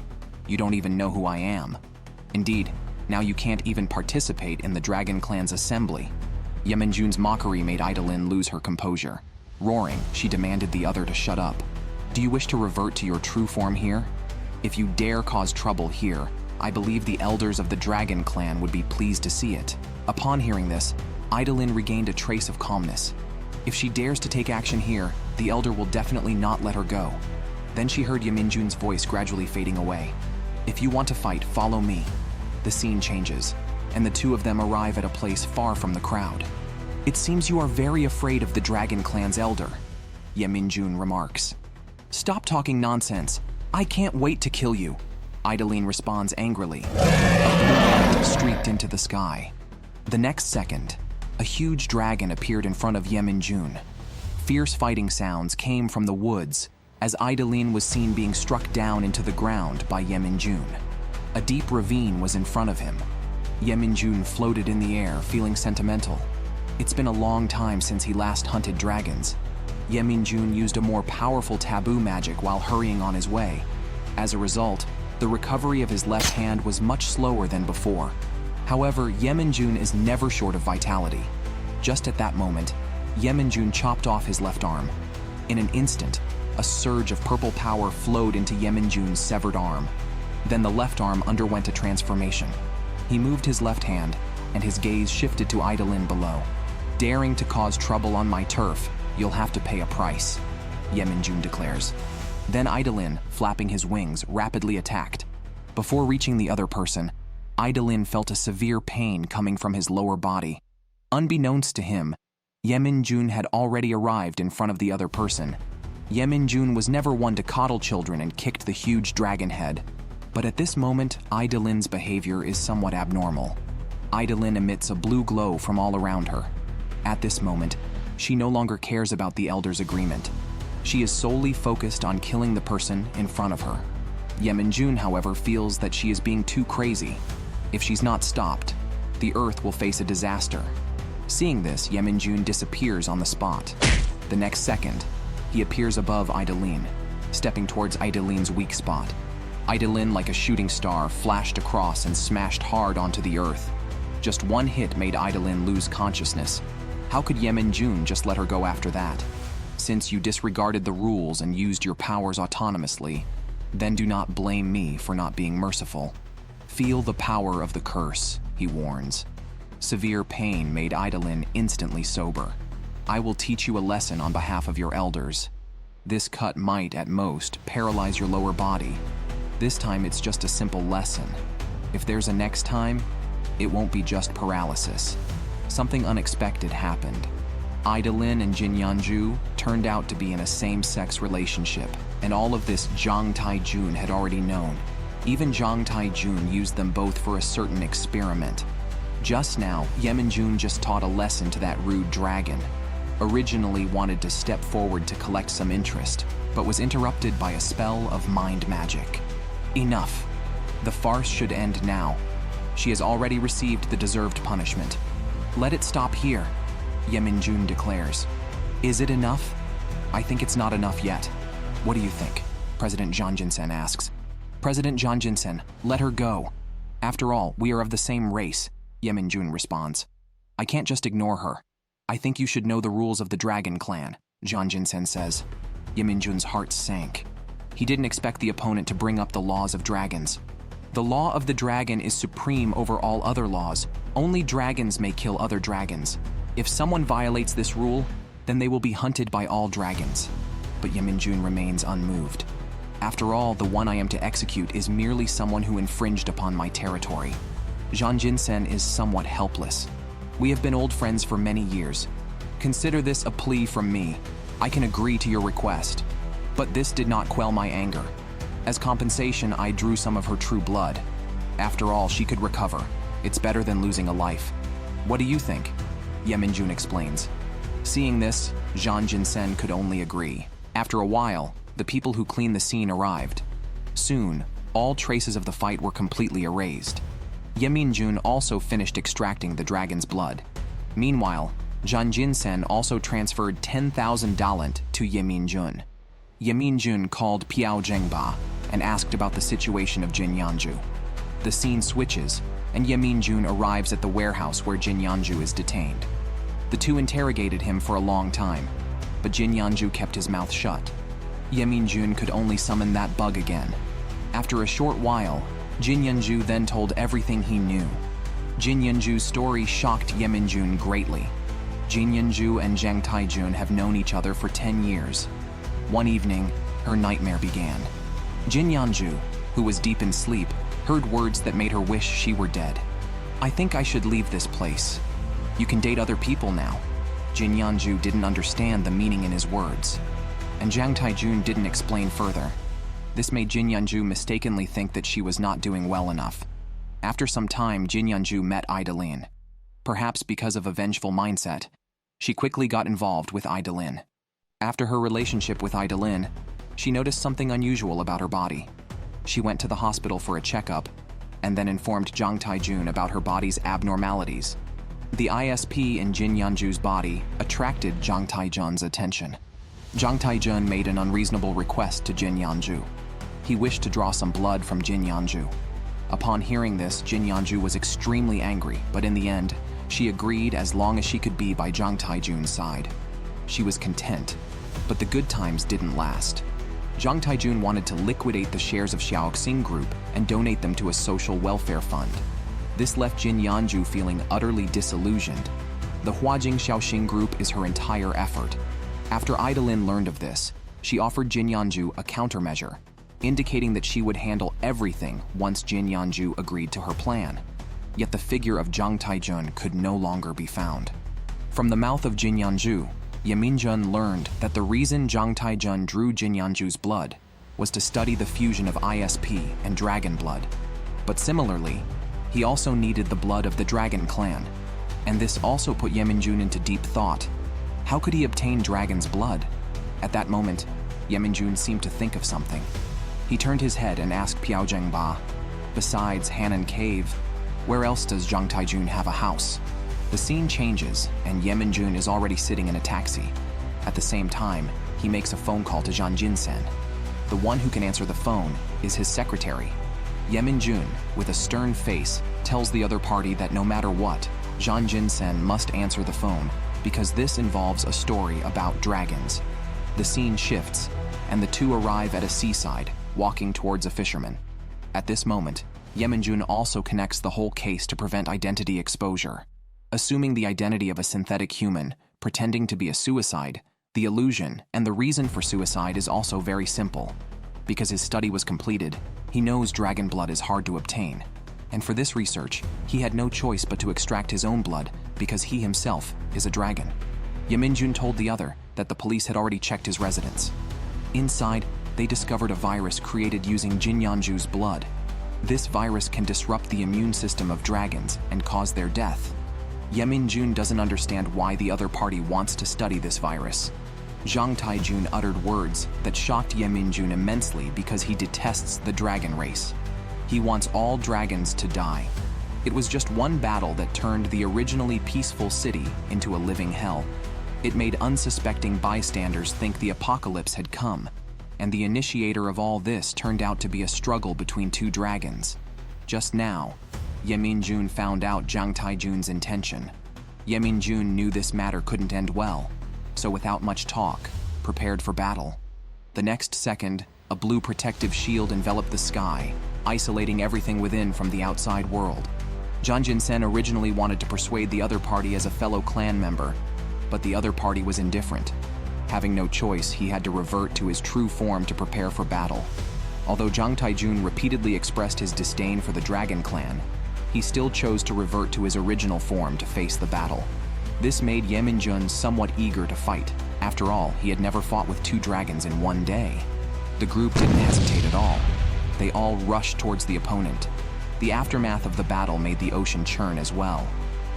You don't even know who I am. Indeed, now you can't even participate in the Dragon Clan's assembly. Ye Minjun's mockery made Idolin lose her composure. Roaring, she demanded the other to shut up. Do you wish to revert to your true form here? If you dare cause trouble here, I believe the elders of the Dragon Clan would be pleased to see it. Upon hearing this, Idolin regained a trace of calmness. If she dares to take action here, the elder will definitely not let her go. Then she heard Ye Minjun's voice gradually fading away. If you want to fight, follow me. The scene changes, and the two of them arrive at a place far from the crowd. It seems you are very afraid of the Dragon Clan's elder, Ye Minjun remarks. Stop talking nonsense. I can't wait to kill you. Idolene responds angrily. A blue light streaked into the sky. The next second, a huge dragon appeared in front of Yemin-jun. Fierce fighting sounds came from the woods as Idolene was seen being struck down into the ground by Yemin-jun. A deep ravine was in front of him. Yemin-jun floated in the air, feeling sentimental. It's been a long time since he last hunted dragons. Yemin-jun used a more powerful taboo magic while hurrying on his way. As a result, the recovery of his left hand was much slower than before. However, Yemin-jun is never short of vitality. Just at that moment, Yemin-jun chopped off his left arm. In an instant, a surge of purple power flowed into Yemin-jun's severed arm. Then the left arm underwent a transformation. He moved his left hand, and his gaze shifted to Idolene below. "Daring to cause trouble on my turf, you'll have to pay a price," Yemin-jun declares. Then Idolene, flapping his wings, rapidly attacked. Before reaching the other person, Idolene felt a severe pain coming from his lower body. Unbeknownst to him, Yemin-jun had already arrived in front of the other person. Yemin-jun was never one to coddle children and kicked the huge dragon head. But at this moment, Idolene's behavior is somewhat abnormal. Idolene emits a blue glow from all around her. At this moment, she no longer cares about the Elder's agreement. She is solely focused on killing the person in front of her. Yemin-jun, however, feels that she is being too crazy. If she's not stopped, the Earth will face a disaster. Seeing this, Yemin-jun disappears on the spot. The next second, he appears above Idolene, stepping towards Idolene's weak spot. Idolene, like a shooting star, flashed across and smashed hard onto the Earth. Just one hit made Idolene lose consciousness. How could Yemin-jun just let her go after that? Since you disregarded the rules and used your powers autonomously, then do not blame me for not being merciful. Feel the power of the curse, he warns. Severe pain made Idolene instantly sober. I will teach you a lesson on behalf of your elders. This cut might, at most, paralyze your lower body. This time it's just a simple lesson. If there's a next time, it won't be just paralysis. Something unexpected happened. Idolene and Jinyanju turned out to be in a same-sex relationship, and all of this Zhang Taijun had already known. Even Zhang Taijun used them both for a certain experiment. Just now, Yemin-jun just taught a lesson to that rude dragon. Originally wanted to step forward to collect some interest, but was interrupted by a spell of mind magic. Enough. The farce should end now. She has already received the deserved punishment. Let it stop here, Yemin-jun declares. Is it enough? I think it's not enough yet. What do you think? President Zhang Jinsen asks. President Zhang Jinsen, let her go. After all, we are of the same race, Yemin-jun responds. I can't just ignore her. I think you should know the rules of the Dragon Clan, Zhang Jinsen says. Yemin-jun's heart sank. He didn't expect the opponent to bring up the laws of dragons. The law of the dragon is supreme over all other laws. Only dragons may kill other dragons. If someone violates this rule, then they will be hunted by all dragons. But Yemin-jun remains unmoved. After all, the one I am to execute is merely someone who infringed upon my territory. Zhang Jinsen is somewhat helpless. We have been old friends for many years. Consider this a plea from me. I can agree to your request. But this did not quell my anger. As compensation, I drew some of her true blood. After all, she could recover. It's better than losing a life. What do you think? Yemin-jun explains. Seeing this, Zhang Jinsen could only agree. After a while, the people who cleaned the scene arrived. Soon, all traces of the fight were completely erased. Yemin-jun also finished extracting the dragon's blood. Meanwhile, Zhang Jinsen also transferred 10,000 talent to Yemin-jun. Yemin-jun called Piao Zhengba and asked about the situation of Jinyanju. The scene switches, and Yemin-jun arrives at the warehouse where Jinyanju is detained. The two interrogated him for a long time, but Jinyanju kept his mouth shut. Yemin-jun could only summon that bug again. After a short while, Jinyanju then told everything he knew. Jinyanju's story shocked Yemin-jun greatly. Jinyanju and Zhang Taijun have known each other for 10 years. One evening, her nightmare began. Jinyanju, who was deep in sleep, heard words that made her wish she were dead. I think I should leave this place. You can date other people now. Jinyanju didn't understand the meaning in his words, and Zhang Taijun didn't explain further. This made Jin Yanju mistakenly think that she was not doing well enough. After some time, Jin Yanju met Idalin. Perhaps because of a vengeful mindset, she quickly got involved with Idalin. After her relationship with Idalin, she noticed something unusual about her body. She went to the hospital for a checkup and then informed Jang Taijun about her body's abnormalities. The ISP in Jin Yanju's body attracted Jang Taijun's attention. Jang Taijun made an unreasonable request to Jin Yanju. He wished to draw some blood from Jin Yanju. Upon hearing this, Jin Yanju was extremely angry, but in the end, she agreed as long as she could be by Jang Taijun's side. She was content, but the good times didn't last. Jang Taijun wanted to liquidate the shares of Xiaoxing Group and donate them to a social welfare fund. This left Jin Yanju feeling utterly disillusioned. The Huajing Xiaoxing Group is her entire effort. After Idalin learned of this, she offered Jin Yanju a countermeasure, indicating that she would handle everything once Jin Yanju agreed to her plan. Yet the figure of Jang Taijun could no longer be found. From the mouth of Jin Yanju, Yeminjun learned that the reason Jang Taijun drew Jin Yanju's blood was to study the fusion of ISP and dragon blood. But similarly, he also needed the blood of the dragon clan, and this also put Yeminjun into deep thought. How could he obtain dragon's blood? At that moment, Yeminjun seemed to think of something. He turned his head and asked Piao Zhengba, "Besides Hanan Cave, where else does Jang Taijun have a house?" The scene changes, and Yeminjun is already sitting in a taxi. At the same time, he makes a phone call to Zhang Jinsen. The one who can answer the phone is his secretary. Yeminjun, with a stern face, tells the other party that no matter what, Zhang Jinsen must answer the phone because this involves a story about dragons. The scene shifts, and the two arrive at a seaside, walking towards a fisherman. At this moment, Yeminjun also connects the whole case to prevent identity exposure. Assuming the identity of a synthetic human, pretending to be a suicide, the illusion and the reason for suicide is also very simple. Because his study was completed, he knows dragon blood is hard to obtain. And for this research, he had no choice but to extract his own blood because he himself is a dragon. Yeminjun told the other that the police had already checked his residence. Inside, they discovered a virus created using Jin Yanju's blood. This virus can disrupt the immune system of dragons and cause their death. Yeminjun doesn't understand why the other party wants to study this virus. Jang Taijun uttered words that shocked Yeminjun immensely because he detests the dragon race. He wants all dragons to die. It was just one battle that turned the originally peaceful city into a living hell. It made unsuspecting bystanders think the apocalypse had come, and the initiator of all this turned out to be a struggle between two dragons. Just now, Yeminjun found out Jang Taijun's intention. Yeminjun knew this matter couldn't end well, so without much talk, prepared for battle. The next second, a blue protective shield enveloped the sky, isolating everything within from the outside world. Zhang Jinsen originally wanted to persuade the other party as a fellow clan member, but the other party was indifferent. Having no choice, he had to revert to his true form to prepare for battle. Although Jang Taijun repeatedly expressed his disdain for the Dragon Clan, he still chose to revert to his original form to face the battle. This made Yeminjun somewhat eager to fight. After all, he had never fought with two dragons in one day. The group didn't hesitate at all. They all rushed towards the opponent. The aftermath of the battle made the ocean churn as well.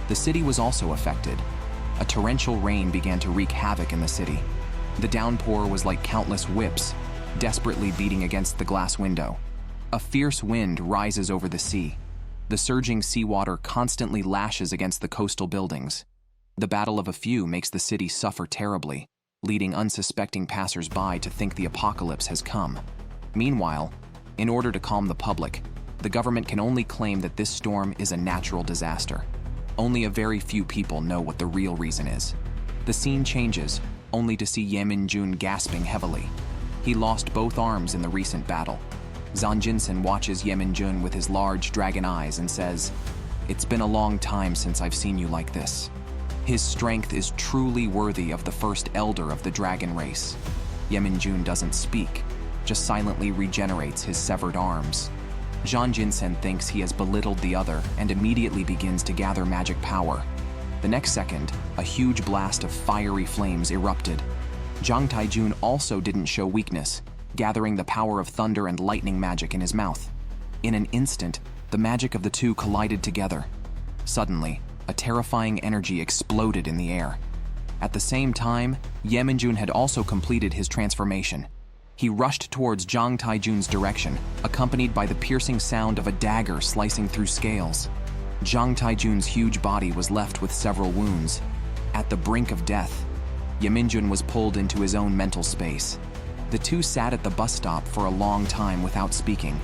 The city was also affected. A torrential rain began to wreak havoc in the city. The downpour was like countless whips, desperately beating against the glass window. A fierce wind rises over the sea. The surging seawater constantly lashes against the coastal buildings. The battle of a few makes the city suffer terribly, leading unsuspecting passers-by to think the apocalypse has come. Meanwhile, in order to calm the public, the government can only claim that this storm is a natural disaster. Only a very few people know what the real reason is. The scene changes, only to see Yeminjun gasping heavily. He lost both arms in the recent battle. Zhang Jinsen watches Yeminjun with his large dragon eyes and says, "It's been a long time since I've seen you like this." His strength is truly worthy of the first elder of the dragon race. Yeminjun doesn't speak, just silently regenerates his severed arms. Zhang Jinsen thinks he has belittled the other and immediately begins to gather magic power. The next second, a huge blast of fiery flames erupted. Jang Taijun also didn't show weakness. gathering the power of thunder and lightning magic in his mouth. In an instant, the magic of the two collided together. Suddenly, a terrifying energy exploded in the air. At the same time, Yeminjun had also completed his transformation. He rushed towards Zhang Taijun's direction, accompanied by the piercing sound of a dagger slicing through scales. Zhang Taijun's huge body was left with several wounds. At the brink of death, Yeminjun was pulled into his own mental space. The two sat at the bus stop for a long time without speaking.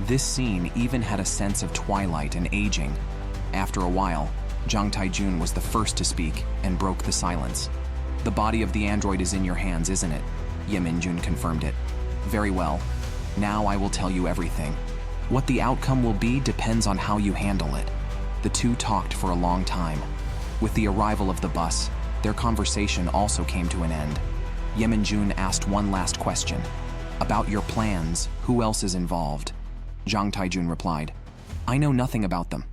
This scene even had a sense of twilight and aging. After a while, Zhang Taijun was the first to speak and broke the silence. "The body of the android is in your hands, isn't it?" Yeminjun confirmed it. "Very well. Now I will tell you everything. What the outcome will be depends on how you handle it." The two talked for a long time. With the arrival of the bus, their conversation also came to an end. Yeminjun asked one last question. "About your plans, who else is involved?" Zhang Taijun replied, "I know nothing about them.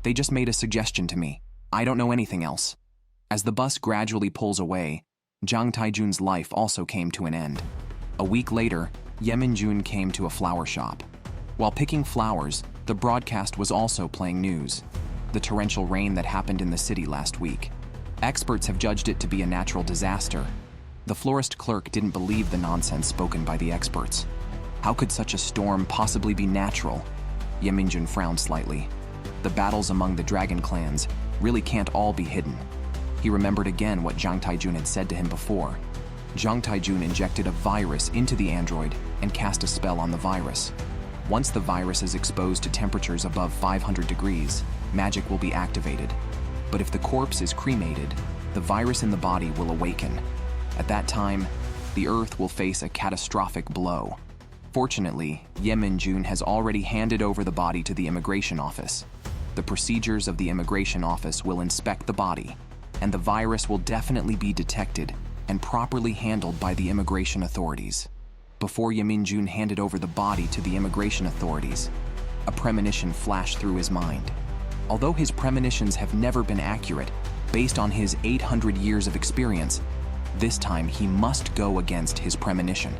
They just made a suggestion to me. I don't know anything else." As the bus gradually pulls away, Zhang Taijun's life also came to an end. A week later, Yeminjun came to a flower shop. While picking flowers, the broadcast was also playing news. The torrential rain that happened in the city last week. Experts have judged it to be a natural disaster. The florist clerk didn't believe the nonsense spoken by the experts. How could such a storm possibly be natural? Yeminjun frowned slightly. The battles among the dragon clans really can't all be hidden. He remembered again what Zhang Taijun had said to him before. Zhang Taijun injected a virus into the android and cast a spell on the virus. Once the virus is exposed to temperatures above 500 degrees, magic will be activated. But if the corpse is cremated, the virus in the body will awaken. At that time, the Earth will face a catastrophic blow. Fortunately, Yeminjun has already handed over the body to the immigration office. The procedures of the immigration office will inspect the body, and the virus will definitely be detected and properly handled by the immigration authorities. Before Yeminjun handed over the body to the immigration authorities, a premonition flashed through his mind. Although his premonitions have never been accurate, based on his 800 years of experience, this time he must go against his premonition.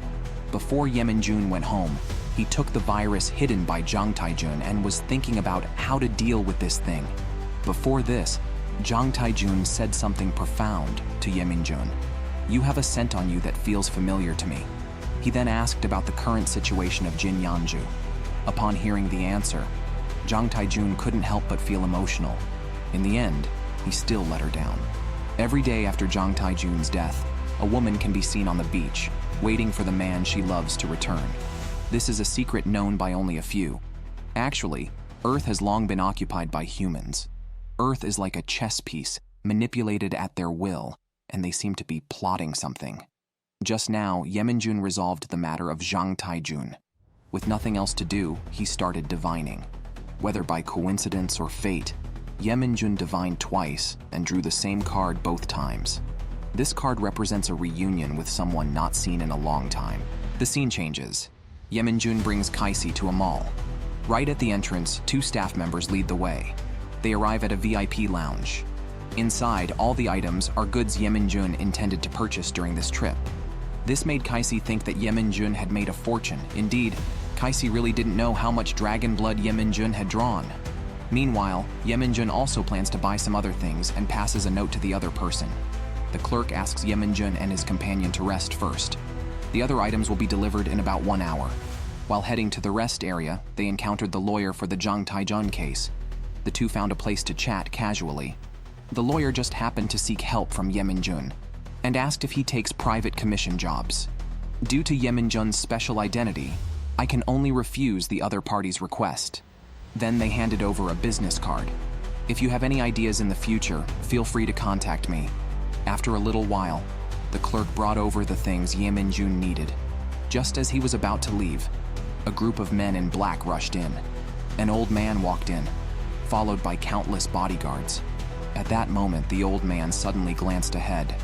Before Yeminjun went home, he took the virus hidden by Zhang Taijun and was thinking about how to deal with this thing. Before this, Zhang Taijun said something profound to Yeminjun. "You have a scent on you that feels familiar to me." He then asked about the current situation of Jin Yanju. Upon hearing the answer, Zhang Taijun couldn't help but feel emotional. In the end, he still let her down. Every day after Zhang Taijun's death, a woman can be seen on the beach, waiting for the man she loves to return. This is a secret known by only a few. Actually, Earth has long been occupied by humans. Earth is like a chess piece, manipulated at their will, and they seem to be plotting something. Just now, Yeminjun resolved the matter of Zhang Taijun. With nothing else to do, he started divining. Whether by coincidence or fate, Yeminjun divined twice and drew the same card both times. This card represents a reunion with someone not seen in a long time. The scene changes. Yeminjun brings Kaisi to a mall. Right at the entrance, two staff members lead the way. They arrive at a VIP lounge. Inside, all the items are goods Yeminjun intended to purchase during this trip. This made Kaisi think that Yeminjun had made a fortune. Indeed, Kaisi really didn't know how much dragon blood Yeminjun had drawn. Meanwhile, Yeminjun also plans to buy some other things and passes a note to the other person. The clerk asks Yeminjun and his companion to rest first. The other items will be delivered in about 1 hour. While heading to the rest area, they encountered the lawyer for the Zhang Taijun case. The two found a place to chat casually. The lawyer just happened to seek help from Yeminjun and asked if he takes private commission jobs. Due to Yeminjun's special identity, I can only refuse the other party's request. Then they handed over a business card. If you have any ideas in the future, feel free to contact me. After a little while, the clerk brought over the things Yeminjun needed. Just as he was about to leave, a group of men in black rushed in. An old man walked in, followed by countless bodyguards. At that moment, the old man suddenly glanced ahead.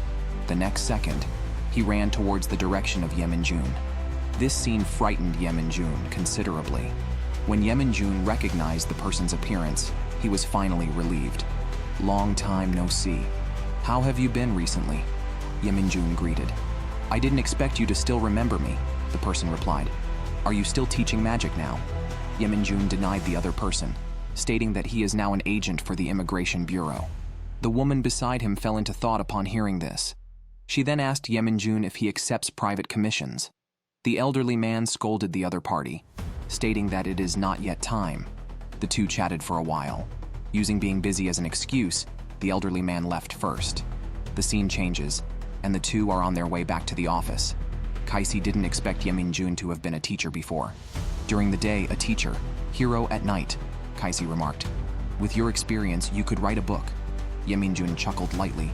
The next second, he ran towards the direction of Yeminjun. This scene frightened Yeminjun considerably. When Yeminjun recognized the person's appearance, he was finally relieved. "Long time no see. How have you been recently?" Yeminjun greeted. "I didn't expect you to still remember me. the person replied. Are you still teaching magic now? Yemin-jun denied the other person, stating that he is now an agent for the Immigration Bureau. The woman beside him fell into thought upon hearing this. She then asked Yemin-jun if he accepts private commissions. The elderly man scolded the other party, stating that it is not yet time. The two chatted for a while. Using being busy as an excuse, the elderly man left first. The scene changes, and the two are on their way back to the office. Kaisi didn't expect Yemin-jun to have been a teacher before. During the day, a teacher, hero at night, Kaisi remarked. With your experience, you could write a book. Yemin-jun chuckled lightly.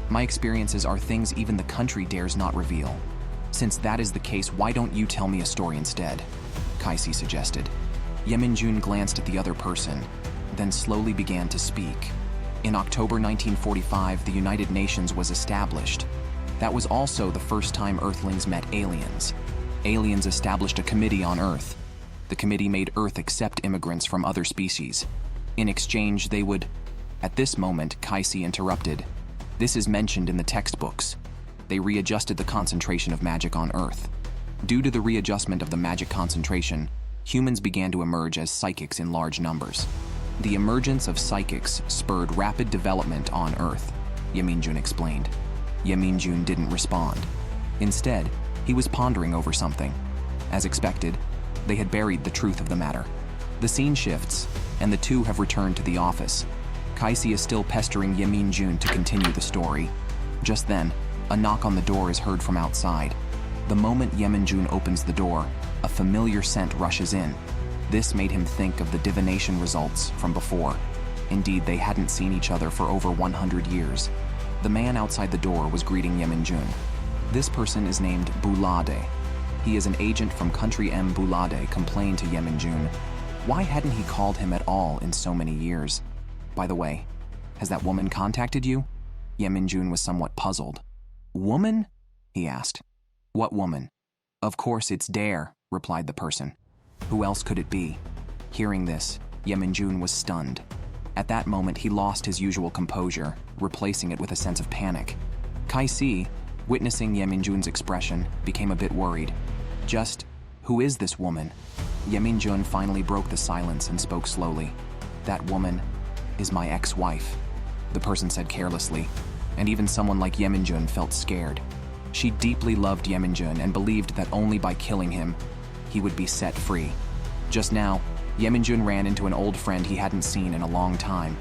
My experiences are things even the country dares not reveal. Since that is the case, why don't you tell me a story instead? Kaisi suggested. Yemin-jun glanced at the other person, then slowly began to speak. In October 1945, the United Nations was established. That was also the first time Earthlings met aliens. Aliens established a committee on Earth. The committee made Earth accept immigrants from other species. In exchange, they would... At this moment, Kaisi interrupted. This is mentioned in the textbooks. They readjusted the concentration of magic on Earth. Due to the readjustment of the magic concentration, humans began to emerge as psychics in large numbers. The emergence of psychics spurred rapid development on Earth, Yemin-jun explained. Yemin-jun didn't respond. Instead, he was pondering over something. As expected, they had buried the truth of the matter. The scene shifts, and the two have returned to the office. Kaisi is still pestering Yemin-jun to continue the story. Just then, a knock on the door is heard from outside. The moment Yemin-jun opens the door, a familiar scent rushes in. This made him think of the divination results from before. Indeed, they hadn't seen each other for over 100 years. The man outside the door was greeting Yemin-jun. This person is named Bulade. He is an agent from country M. Bulade complained to Yemin-jun. Why hadn't he called him at all in so many years? By the way, has that woman contacted you? Yemin-jun was somewhat puzzled. Woman? He asked. What woman? Of course it's Dare, replied the person. Who else could it be? Hearing this, Yemin-jun was stunned. At that moment, he lost his usual composure, replacing it with a sense of panic. Kaisi, witnessing Yemin-jun's expression, became a bit worried. Just, who is this woman? Yemin-jun finally broke the silence and spoke slowly. That woman is my ex-wife, the person said carelessly, and even someone like Yemin-jun felt scared. She deeply loved Yemin-jun and believed that only by killing him, he would be set free. Just now, Yemin-jun ran into an old friend he hadn't seen in a long time.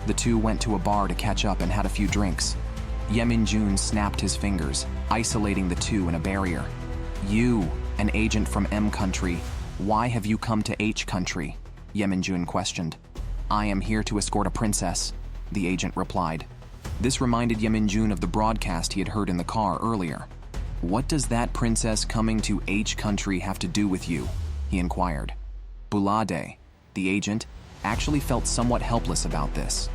The two went to a bar to catch up and had a few drinks. Yemin-jun snapped his fingers, isolating the two in a barrier. You, an agent from M country, why have you come to H country? Yemin-jun questioned. I am here to escort a princess, the agent replied. This reminded Yemin-jun of the broadcast he had heard in the car earlier. What does that princess coming to H country have to do with you? He inquired. Bulade, the agent, actually felt somewhat helpless about this.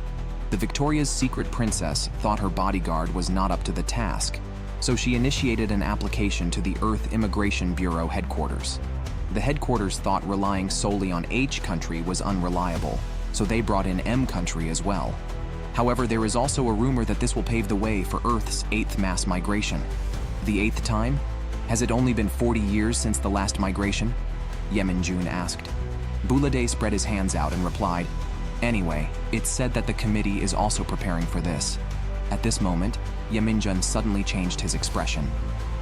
The Victoria's Secret princess thought her bodyguard was not up to the task, so she initiated an application to the Earth Immigration Bureau headquarters. The headquarters thought relying solely on H country was unreliable, so they brought in M country as well. However, there is also a rumor that this will pave the way for Earth's 8th mass migration. The 8th time? Has it only been 40 years since the last migration? Yemin-jun asked. Bulade spread his hands out and replied, Anyway, it's said that the committee is also preparing for this. At this moment, Yemin-jun suddenly changed his expression.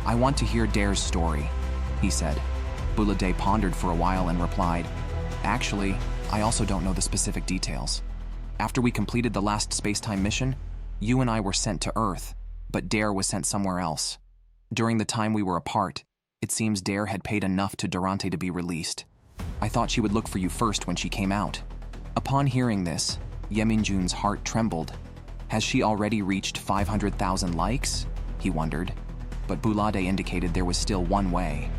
I want to hear Dare's story, he said. Bulade pondered for a while and replied, Actually, I also don't know the specific details. After we completed the last space-time mission, you and I were sent to Earth, but Dare was sent somewhere else. During the time we were apart, it seems Dare had paid enough to Durante to be released. I thought she would look for you first when she came out. Upon hearing this, Yemin-jun's heart trembled. Has she already reached 500,000 likes? He wondered. But Bulade indicated there was still one way.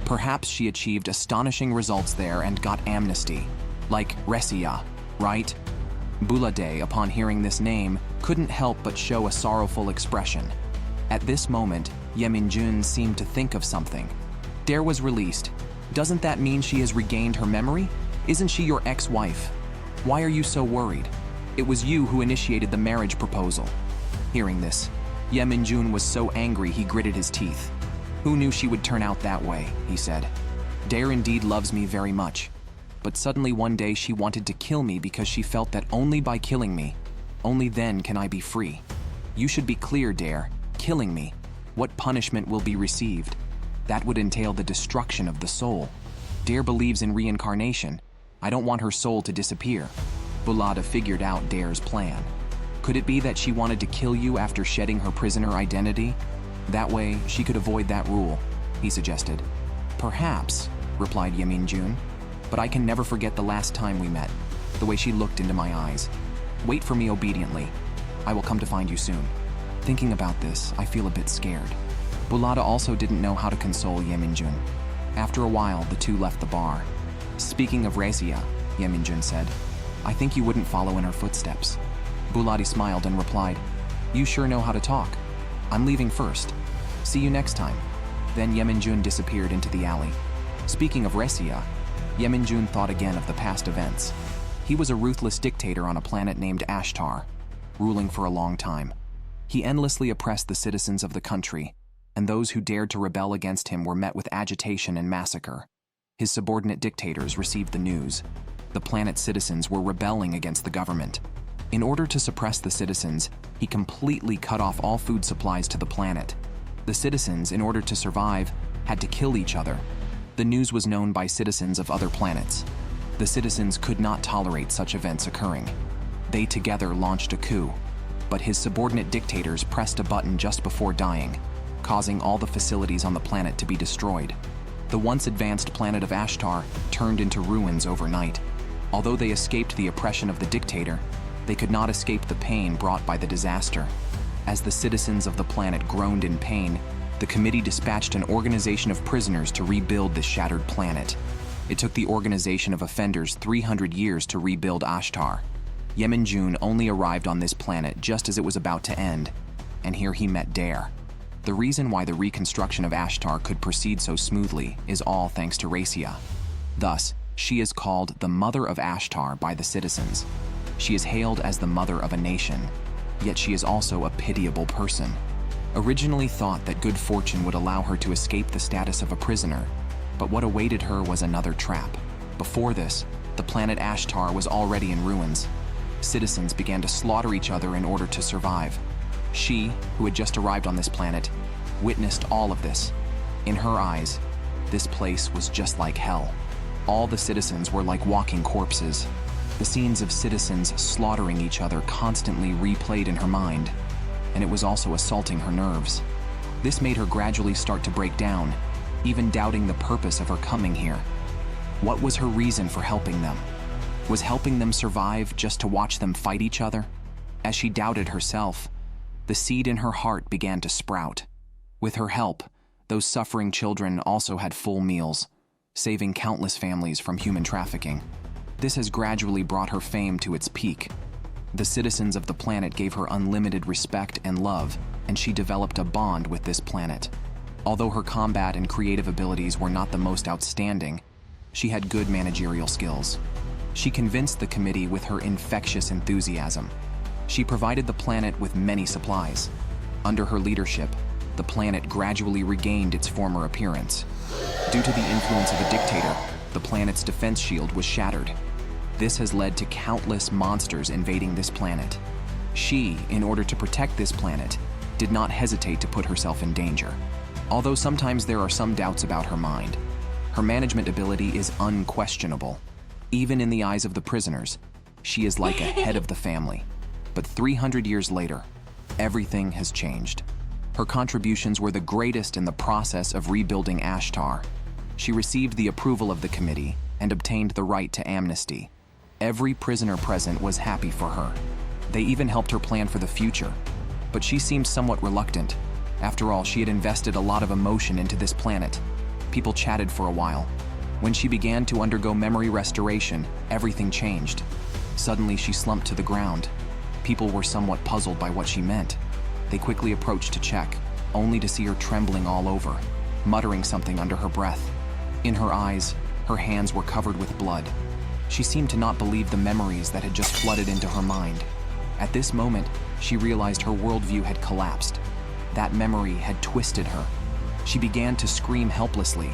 Perhaps she achieved astonishing results there and got amnesty, like Resia, right? Bulade, upon hearing this name, couldn't help but show a sorrowful expression. At this moment, Yemin-jun seemed to think of something. Dare was released. Doesn't that mean she has regained her memory? Isn't she your ex-wife? Why are you so worried? It was you who initiated the marriage proposal. Hearing this, Yemin-jun was so angry he gritted his teeth. Who knew she would turn out that way, he said. Dare indeed loves me very much. But suddenly one day she wanted to kill me because she felt that only by killing me, only then can I be free. You should be clear, Dare. Killing me. What punishment will be received? That would entail the destruction of the soul. Dare believes in reincarnation. I don't want her soul to disappear. Bulada figured out Dare's plan. Could it be that she wanted to kill you after shedding her prisoner identity? That way, she could avoid that rule, he suggested. Perhaps, replied Yemin-jun, but I can never forget the last time we met, the way she looked into my eyes. Wait for me obediently. I will come to find you soon. Thinking about this, I feel a bit scared. Bulada also didn't know how to console Yemin-jun. After a while, the two left the bar. Speaking of Razia, Yemin-jun said, I think you wouldn't follow in her footsteps. Buladi smiled and replied, You sure know how to talk. I'm leaving first. See you next time. Then Yemin-jun disappeared into the alley. Speaking of Razia, Yemin-jun thought again of the past events. He was a ruthless dictator on a planet named Ashtar, ruling for a long time. He endlessly oppressed the citizens of the country, and those who dared to rebel against him were met with agitation and massacre. His subordinate dictators received the news. The planet's citizens were rebelling against the government. In order to suppress the citizens, he completely cut off all food supplies to the planet. The citizens, in order to survive, had to kill each other. The news was known by citizens of other planets. The citizens could not tolerate such events occurring. They together launched a coup, but his subordinate dictators pressed a button just before dying, causing all the facilities on the planet to be destroyed. The once advanced planet of Ashtar turned into ruins overnight. Although they escaped the oppression of the dictator, they could not escape the pain brought by the disaster. As the citizens of the planet groaned in pain, the committee dispatched an organization of prisoners to rebuild the shattered planet. It took the organization of offenders 300 years to rebuild Ashtar. Yemin-jun only arrived on this planet just as it was about to end, and here he met Dare. The reason why the reconstruction of Ashtar could proceed so smoothly is all thanks to Razia. Thus, she is called the Mother of Ashtar by the citizens. She is hailed as the mother of a nation, yet she is also a pitiable person. Originally thought that good fortune would allow her to escape the status of a prisoner, but what awaited her was another trap. Before this, the planet Ashtar was already in ruins. Citizens began to slaughter each other in order to survive. She, who had just arrived on this planet, witnessed all of this. In her eyes, this place was just like hell. All the citizens were like walking corpses. The scenes of citizens slaughtering each other constantly replayed in her mind, and it was also assaulting her nerves. This made her gradually start to break down, even doubting the purpose of her coming here. What was her reason for helping them? Was helping them survive just to watch them fight each other? As she doubted herself, the seed in her heart began to sprout. With her help, those suffering children also had full meals, saving countless families from human trafficking. This has gradually brought her fame to its peak. The citizens of the planet gave her unlimited respect and love, and she developed a bond with this planet. Although her combat and creative abilities were not the most outstanding, she had good managerial skills. She convinced the committee with her infectious enthusiasm. She provided the planet with many supplies. Under her leadership, the planet gradually regained its former appearance. Due to the influence of a dictator, the planet's defense shield was shattered. This has led to countless monsters invading this planet. She, in order to protect this planet, did not hesitate to put herself in danger. Although sometimes there are some doubts about her mind, her management ability is unquestionable. Even in the eyes of the prisoners, she is like a head of the family. But 300 years later, everything has changed. Her contributions were the greatest in the process of rebuilding Ashtar. She received the approval of the committee and obtained the right to amnesty. Every prisoner present was happy for her. They even helped her plan for the future. But she seemed somewhat reluctant. After all, she had invested a lot of emotion into this planet. People chatted for a while. When she began to undergo memory restoration, everything changed. Suddenly, she slumped to the ground. People were somewhat puzzled by what she meant. They quickly approached to check, only to see her trembling all over, muttering something under her breath. In her eyes, her hands were covered with blood. She seemed to not believe the memories that had just flooded into her mind. At this moment, she realized her worldview had collapsed. That memory had twisted her. She began to scream helplessly.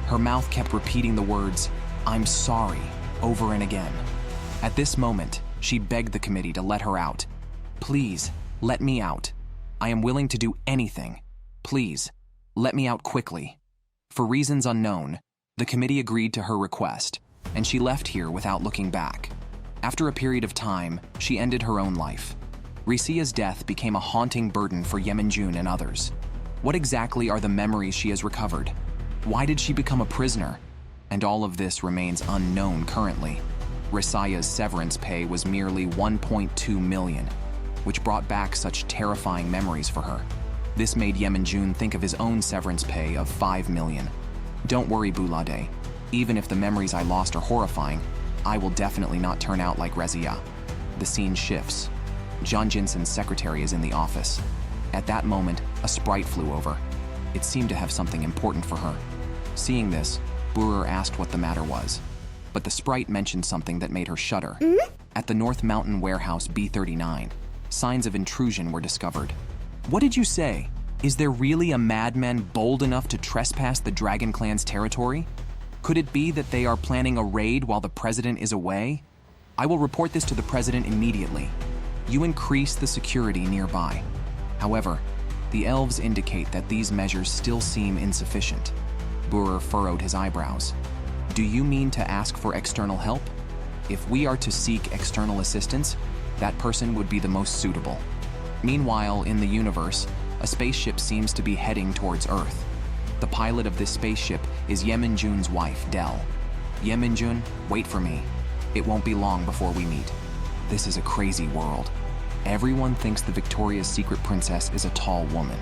Her mouth kept repeating the words, "I'm sorry," over and again. At this moment, she begged the committee to let her out. "Please, let me out. I am willing to do anything. Please, let me out quickly." For reasons unknown, the committee agreed to her request, and she left here without looking back. After a period of time, she ended her own life. Risia's death became a haunting burden for Yeminjun and others. What exactly are the memories she has recovered? Why did she become a prisoner? And all of this remains unknown currently. Risia's severance pay was merely 1.2 million, which brought back such terrifying memories for her. This made Yeminjun think of his own severance pay of 5 million. Don't worry, Bulade. Even if the memories I lost are horrifying, I will definitely not turn out like Rezia. The scene shifts. John Jinson's secretary is in the office. At that moment, a sprite flew over. It seemed to have something important for her. Seeing this, Burer asked what the matter was. But the sprite mentioned something that made her shudder. At the North Mountain Warehouse B39, signs of intrusion were discovered. What did you say? Is there really a madman bold enough to trespass the Dragon Clan's territory? Could it be that they are planning a raid while the president is away? I will report this to the president immediately. You increase the security nearby. However, the elves indicate that these measures still seem insufficient. Burer furrowed his eyebrows. Do you mean to ask for external help? If we are to seek external assistance, that person would be the most suitable. Meanwhile, in the universe, a spaceship seems to be heading towards Earth. The pilot of this spaceship is Yeminjun's wife, Del. Yeminjun, wait for me. It won't be long before we meet. This is a crazy world. Everyone thinks the Victoria's Secret Princess is a tall woman.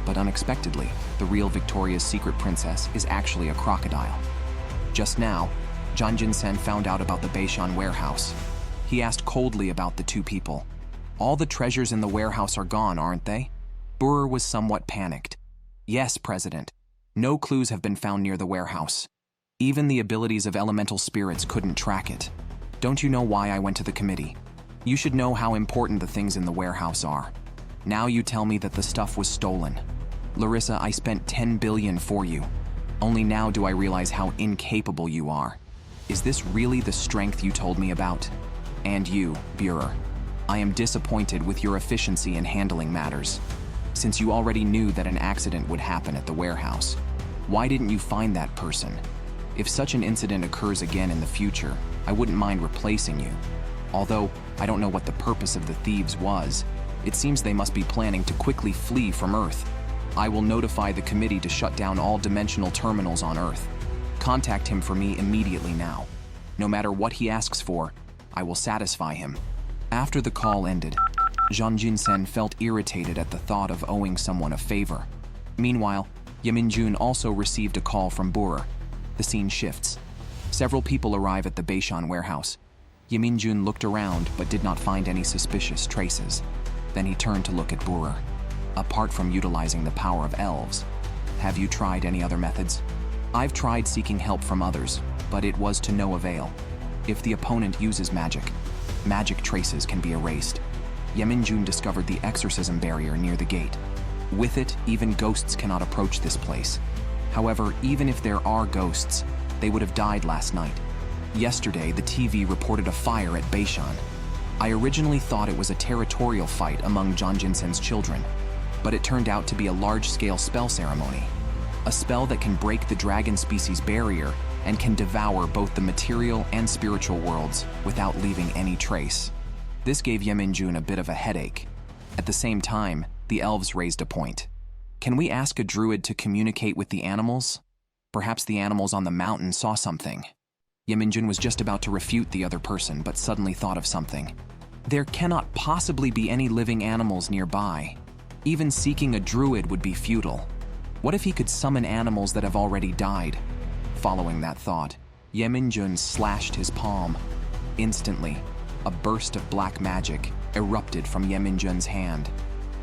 But unexpectedly, the real Victoria's Secret Princess is actually a crocodile. Just now, John Jinsen found out about the Beishan warehouse. He asked coldly about the two people. All the treasures in the warehouse are gone, aren't they? Burer was somewhat panicked. Yes, President. No clues have been found near the warehouse. Even the abilities of elemental spirits couldn't track it. Don't you know why I went to the committee? You should know how important the things in the warehouse are. Now you tell me that the stuff was stolen. Larissa, I spent 10 billion for you. Only now do I realize how incapable you are. Is this really the strength you told me about? And you, Burer. I am disappointed with your efficiency in handling matters. Since you already knew that an accident would happen at the warehouse, why didn't you find that person? If such an incident occurs again in the future, I wouldn't mind replacing you. Although I don't know what the purpose of the thieves was, it seems they must be planning to quickly flee from Earth. I will notify the committee to shut down all dimensional terminals on Earth. Contact him for me immediately now. No matter what he asks for, I will satisfy him. After the call ended, Zhang Jinsen felt irritated at the thought of owing someone a favor. Meanwhile, Yeminjun also received a call from Burer. The scene shifts. Several people arrive at the Beishan warehouse. Yeminjun looked around but did not find any suspicious traces. Then he turned to look at Burer. Apart from utilizing the power of elves, have you tried any other methods? I've tried seeking help from others, but it was to no avail. If the opponent uses magic, magic traces can be erased. Yeminjun discovered the exorcism barrier near the gate. With it, even ghosts cannot approach this place. However, even if there are ghosts, they would have died last night. Yesterday, the TV reported a fire at Beishan. I originally thought it was a territorial fight among John Jinsen's children, but it turned out to be a large-scale spell ceremony. A spell that can break the dragon species barrier and can devour both the material and spiritual worlds without leaving any trace. This gave Yeminjun a bit of a headache. At the same time, the elves raised a point. Can we ask a druid to communicate with the animals? Perhaps the animals on the mountain saw something. Yeminjun was just about to refute the other person, but suddenly thought of something. There cannot possibly be any living animals nearby. Even seeking a druid would be futile. What if he could summon animals that have already died? Following that thought, Yeminjun slashed his palm. Instantly, a burst of black magic erupted from Yeminjun's hand.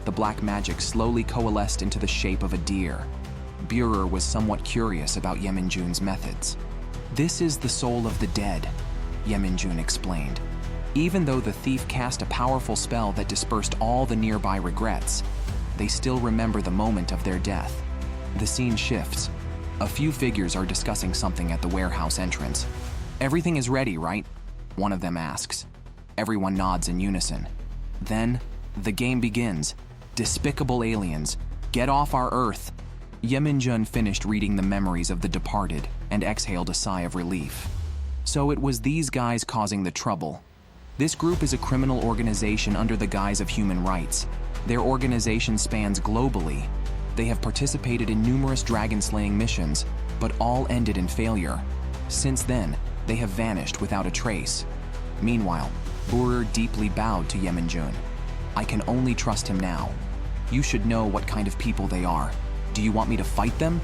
The black magic slowly coalesced into the shape of a deer. Burer was somewhat curious about Yeminjun's methods. This is the soul of the dead, Yeminjun explained. Even though the thief cast a powerful spell that dispersed all the nearby regrets, they still remember the moment of their death. The scene shifts. A few figures are discussing something at the warehouse entrance. "Everything is ready, right?" one of them asks. Everyone nods in unison. Then, the game begins. Despicable aliens, get off our Earth. Yeminjun finished reading the memories of the departed and exhaled a sigh of relief. So it was these guys causing the trouble. This group is a criminal organization under the guise of human rights. Their organization spans globally. They have participated in numerous dragon-slaying missions, but all ended in failure. Since then, they have vanished without a trace. Meanwhile, Burer deeply bowed to Yeminjun. "I can only trust him now. You should know what kind of people they are. Do you want me to fight them?"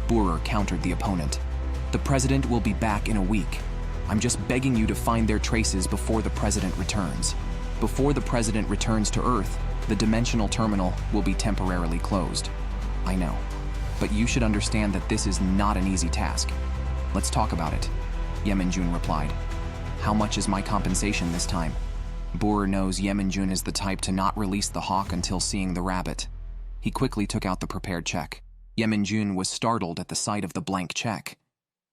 Burer countered the opponent. "The president will be back in a week. I'm just begging you to find their traces before the president returns. Before the president returns to Earth, the dimensional terminal will be temporarily closed." "I know, but you should understand that this is not an easy task. Let's talk about it," Yeminjun replied. "How much is my compensation this time?" Burer knows Yeminjun is the type to not release the hawk until seeing the rabbit. He quickly took out the prepared check. Yeminjun was startled at the sight of the blank check.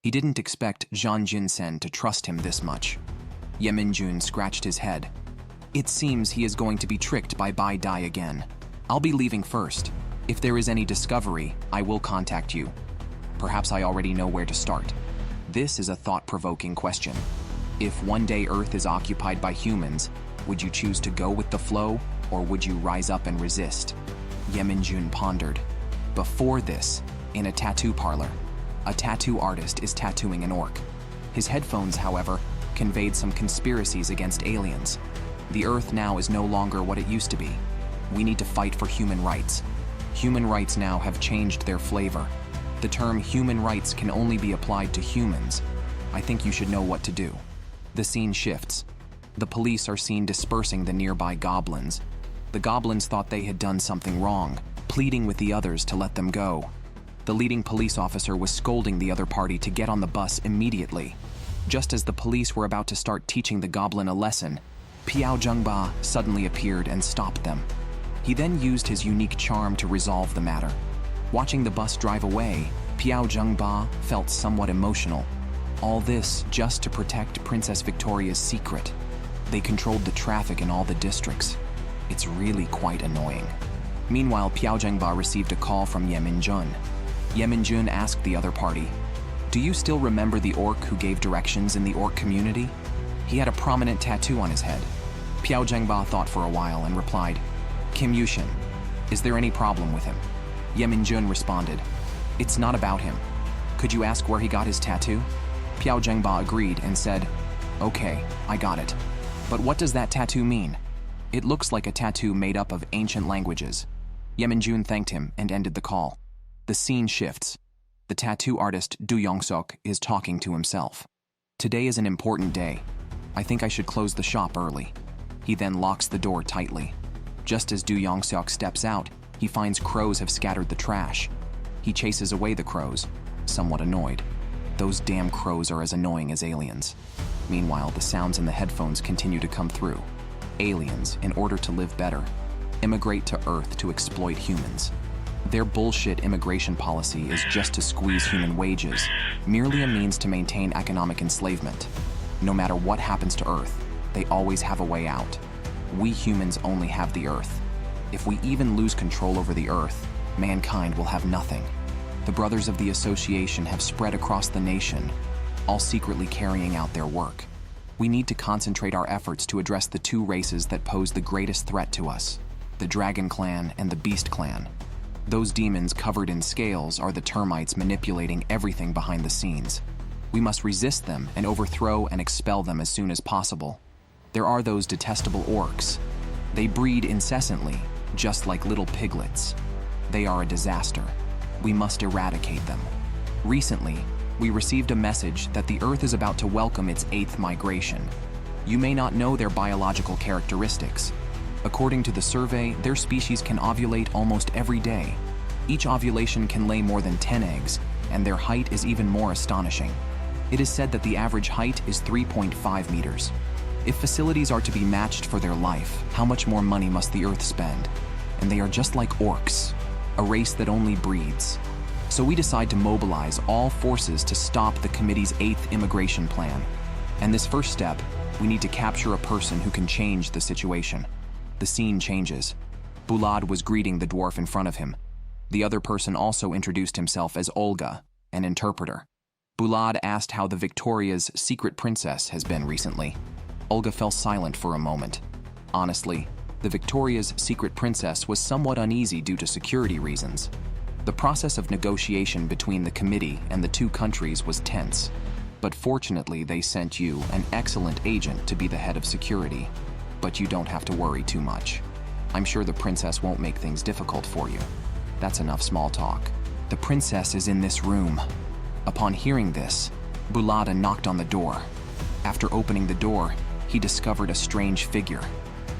He didn't expect Zhang Jinsen to trust him this much. Yeminjun scratched his head. "It seems he is going to be tricked by Bai Dai again. I'll be leaving first. If there is any discovery, I will contact you. Perhaps I already know where to start." This is a thought-provoking question. If one day Earth is occupied by humans, would you choose to go with the flow, or would you rise up and resist? Yeminjun pondered. Before this, in a tattoo parlor, a tattoo artist is tattooing an orc. His headphones, however, conveyed some conspiracies against aliens. The Earth now is no longer what it used to be. We need to fight for human rights. Human rights now have changed their flavor. The term human rights can only be applied to humans. I think you should know what to do. The scene shifts. The police are seen dispersing the nearby goblins. The goblins thought they had done something wrong, pleading with the others to let them go. The leading police officer was scolding the other party to get on the bus immediately. Just as the police were about to start teaching the goblin a lesson, Piao Zhengba suddenly appeared and stopped them. He then used his unique charm to resolve the matter. Watching the bus drive away, Piao Zhengba felt somewhat emotional. All this just to protect Princess Victoria's secret. They controlled the traffic in all the districts. It's really quite annoying. Meanwhile, Piao Zhengba received a call from Yeminjun. Yeminjun asked the other party, "Do you still remember the orc who gave directions in the orc community? He had a prominent tattoo on his head." Piao Zhengba thought for a while and replied, "Kim Yushin. Is there any problem with him?" Yeminjun responded, "It's not about him. Could you ask where he got his tattoo?" Piao Zhengba agreed and said, "Okay, I got it. But what does that tattoo mean?" "It looks like a tattoo made up of ancient languages." Yeminjun thanked him and ended the call. The scene shifts. The tattoo artist Du Yongsuk is talking to himself. "Today is an important day. I think I should close the shop early." He then locks the door tightly. Just as Du Yongsuk steps out, he finds crows have scattered the trash. He chases away the crows, somewhat annoyed. Those damn crows are as annoying as aliens. Meanwhile, the sounds in the headphones continue to come through. Aliens, in order to live better, immigrate to Earth to exploit humans. Their bullshit immigration policy is just to squeeze human wages, merely a means to maintain economic enslavement. No matter what happens to Earth, they always have a way out. We humans only have the Earth. If we even lose control over the Earth, mankind will have nothing. The Brothers of the Association have spread across the nation, all secretly carrying out their work. We need to concentrate our efforts to address the two races that pose the greatest threat to us, the Dragon Clan and the Beast Clan. Those demons covered in scales are the termites manipulating everything behind the scenes. We must resist them and overthrow and expel them as soon as possible. There are those detestable orcs. They breed incessantly, just like little piglets. They are a disaster. We must eradicate them. Recently, we received a message that the Earth is about to welcome its 8th migration. You may not know their biological characteristics. According to the survey, their species can ovulate almost every day. Each ovulation can lay more than 10 eggs, and their height is even more astonishing. It is said that the average height is 3.5 meters. If facilities are to be matched for their life, how much more money must the Earth spend? And they are just like orcs, a race that only breeds. So we decide to mobilize all forces to stop the committee's 8th immigration plan. And this first step, we need to capture a person who can change the situation. The scene changes. Bulad was greeting the dwarf in front of him. The other person also introduced himself as Olga, an interpreter. Bulad asked how the Victoria's secret princess has been recently. Olga fell silent for a moment. Honestly, the Victoria's secret princess was somewhat uneasy due to security reasons. The process of negotiation between the committee and the two countries was tense, but fortunately they sent you, an excellent agent, to be the head of security. But you don't have to worry too much. I'm sure the princess won't make things difficult for you. That's enough small talk. The princess is in this room. Upon hearing this, Bulada knocked on the door. After opening the door, he discovered a strange figure.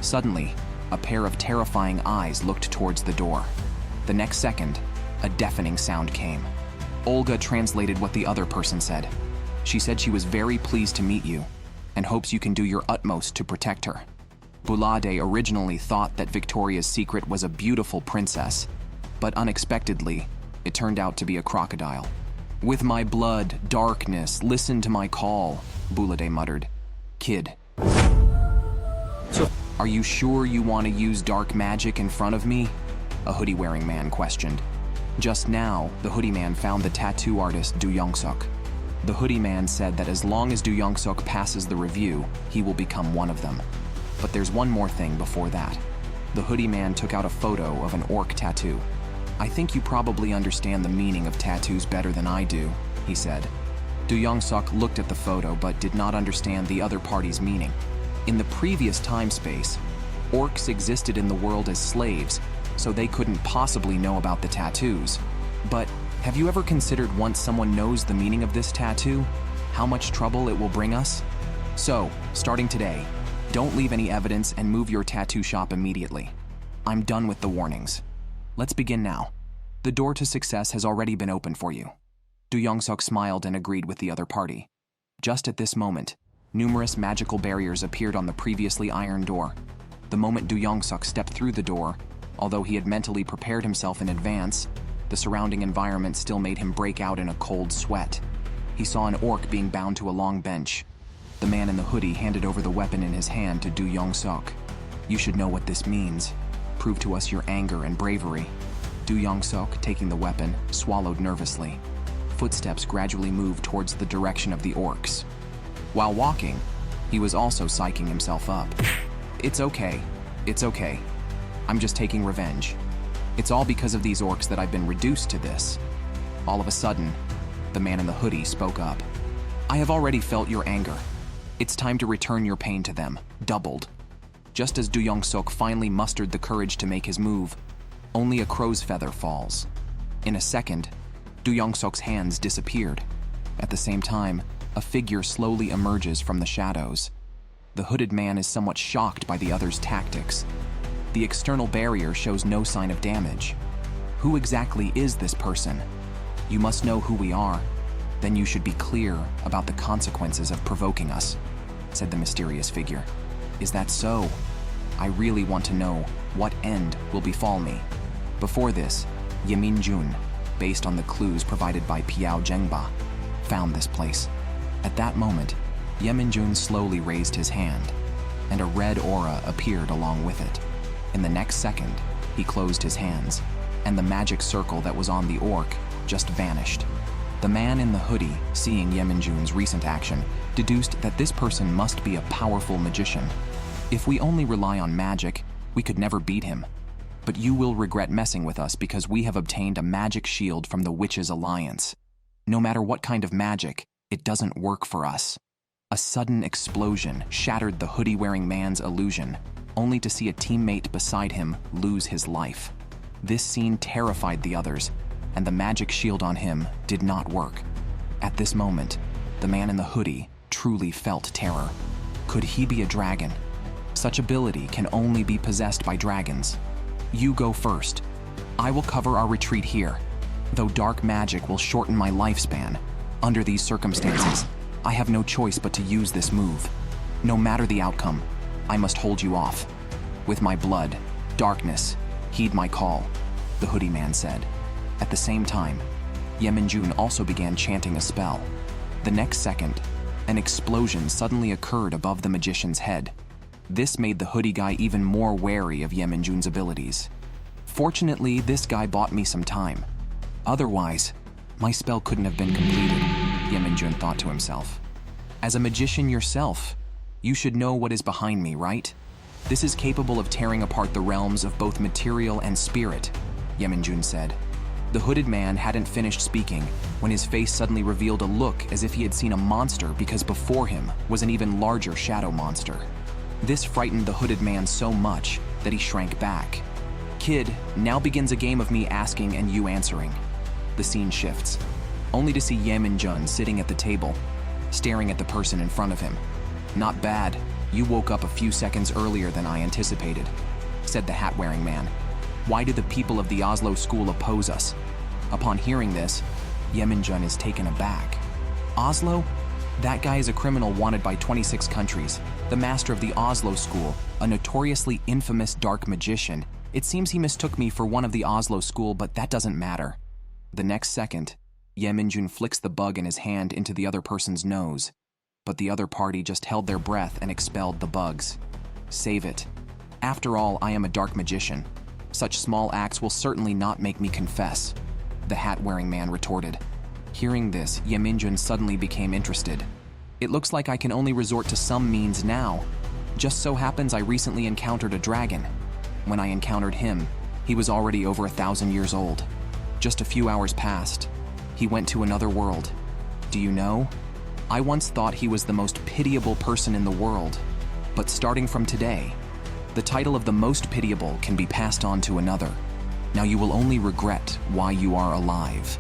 Suddenly, a pair of terrifying eyes looked towards the door. The next second, a deafening sound came. Olga translated what the other person said. She said she was very pleased to meet you and hopes you can do your utmost to protect her. Bulade originally thought that Victoria's secret was a beautiful princess, but unexpectedly, it turned out to be a crocodile. "With my blood, darkness, listen to my call," Bulade muttered. "Kid. So, are you sure you want to use dark magic in front of me?" a hoodie-wearing man questioned. Just now, the hoodie man found the tattoo artist Du Young-suk. The hoodie man said that as long as Du Young-suk passes the review, he will become one of them. But there's one more thing before that. The hoodie man took out a photo of an orc tattoo. "I think you probably understand the meaning of tattoos better than I do," he said. Du Young-suk looked at the photo but did not understand the other party's meaning. In the previous time-space, orcs existed in the world as slaves, so they couldn't possibly know about the tattoos. But have you ever considered, once someone knows the meaning of this tattoo, how much trouble it will bring us? So, starting today, don't leave any evidence and move your tattoo shop immediately. I'm done with the warnings. Let's begin now. The door to success has already been opened for you. Du Young-suk smiled and agreed with the other party. Just at this moment, numerous magical barriers appeared on the previously iron door. The moment Du Young-suk stepped through the door, although he had mentally prepared himself in advance, the surrounding environment still made him break out in a cold sweat. He saw an orc being bound to a long bench. The man in the hoodie handed over the weapon in his hand to Du Young-suk. "You should know what this means. Prove to us your anger and bravery." Du Young-suk, taking the weapon, swallowed nervously. Footsteps gradually moved towards the direction of the orcs. While walking, he was also psyching himself up. It's okay. I'm just taking revenge. It's all because of these orcs that I've been reduced to this." All of a sudden, the man in the hoodie spoke up. "I have already felt your anger. It's time to return your pain to them, doubled." Just as Du Young-suk finally mustered the courage to make his move, only a crow's feather falls. In a second, Du Young-suk's hands disappeared. At the same time, a figure slowly emerges from the shadows. The hooded man is somewhat shocked by the other's tactics. The external barrier shows no sign of damage. Who exactly is this person? You must know who we are. Then you should be clear about the consequences of provoking us, said the mysterious figure. Is that so? I really want to know what end will befall me. Before this, Yemin Jun, based on the clues provided by Piao Zhengba, found this place. At that moment, Yemin Jun slowly raised his hand, and a red aura appeared along with it. In the next second, he closed his hands, and the magic circle that was on the orc just vanished. The man in the hoodie, seeing Yemin Jun's recent action, deduced that this person must be a powerful magician. If we only rely on magic, we could never beat him. But you will regret messing with us because we have obtained a magic shield from the Witches' Alliance. No matter what kind of magic, it doesn't work for us. A sudden explosion shattered the hoodie-wearing man's illusion, only to see a teammate beside him lose his life. This scene terrified the others, and the magic shield on him did not work. At this moment, the man in the hoodie truly felt terror. Could he be a dragon? Such ability can only be possessed by dragons. You go first. I will cover our retreat here. Though dark magic will shorten my lifespan, under these circumstances, I have no choice but to use this move. No matter the outcome, I must hold you off. With my blood, darkness, heed my call, the hoodie man said. At the same time, Yeminjun also began chanting a spell. The next second, an explosion suddenly occurred above the magician's head. This made the hoodie guy even more wary of Yeminjun's abilities. Fortunately, this guy bought me some time. Otherwise, my spell couldn't have been completed, Yeminjun thought to himself. As a magician yourself, you should know what is behind me, right? This is capable of tearing apart the realms of both material and spirit, Yeminjun said. The hooded man hadn't finished speaking when his face suddenly revealed a look as if he had seen a monster because before him was an even larger shadow monster. This frightened the hooded man so much that he shrank back. Kid, now begins a game of me asking and you answering. The scene shifts, only to see Yeminjun sitting at the table, staring at the person in front of him. Not bad, you woke up a few seconds earlier than I anticipated, said the hat-wearing man. Why do the people of the Oslo school oppose us? Upon hearing this, Yeminjun is taken aback. Oslo? That guy is a criminal wanted by 26 countries, the master of the Oslo school, a notoriously infamous dark magician. It seems he mistook me for one of the Oslo school, but that doesn't matter. The next second, Yeminjun flicks the bug in his hand into the other person's nose, but the other party just held their breath and expelled the bugs. Save it. After all, I am a dark magician. Such small acts will certainly not make me confess, the hat-wearing man retorted. Hearing this, Yeminjun suddenly became interested. It looks like I can only resort to some means now. Just so happens I recently encountered a dragon. When I encountered him, he was already over 1,000 years old. Just a few hours passed. He went to another world. Do you know? I once thought he was the most pitiable person in the world, but starting from today, the title of the most pitiable can be passed on to another. Now you will only regret why you are alive.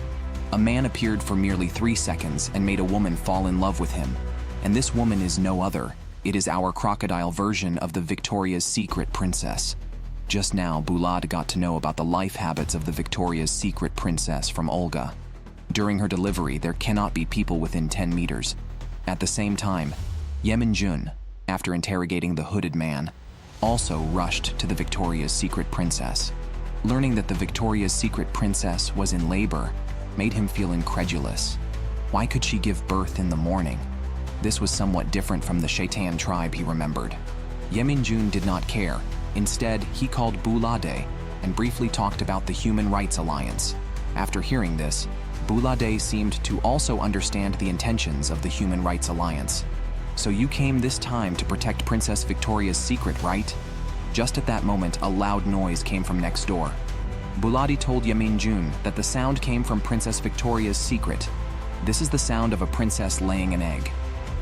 A man appeared for merely 3 seconds and made a woman fall in love with him. And this woman is no other. It is our crocodile version of the Victoria's Secret princess. Just now, Bulad got to know about the life habits of the Victoria's Secret princess from Olga. During her delivery, there cannot be people within 10 meters. At the same time, Yeminjun, after interrogating the hooded man, also rushed to the Victoria's Secret princess. Learning that the Victoria's Secret princess was in labor made him feel incredulous. Why could she give birth in the morning? This was somewhat different from the Shaitan tribe, he remembered. Yeminjun did not care. Instead, he called Bulade and briefly talked about the Human Rights Alliance. After hearing this, Bulade seemed to also understand the intentions of the Human Rights Alliance. So you came this time to protect Princess Victoria's secret, right? Just at that moment, a loud noise came from next door. Buladi told Yeminjun that the sound came from Princess Victoria's secret. This is the sound of a princess laying an egg.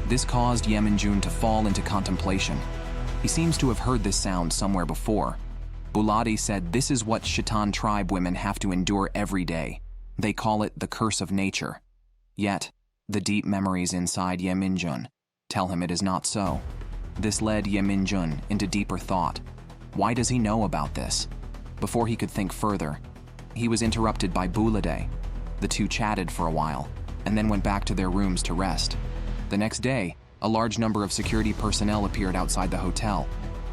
This caused Yeminjun to fall into contemplation. He seems to have heard this sound somewhere before. Buladi said this is what Shaitan tribe women have to endure every day. They call it the curse of nature. Yet, the deep memories inside Yeminjun tell him it is not so. This led Yeminjun into deeper thought. Why does he know about this? Before he could think further, he was interrupted by Bulade. The two chatted for a while, and then went back to their rooms to rest. The next day, a large number of security personnel appeared outside the hotel.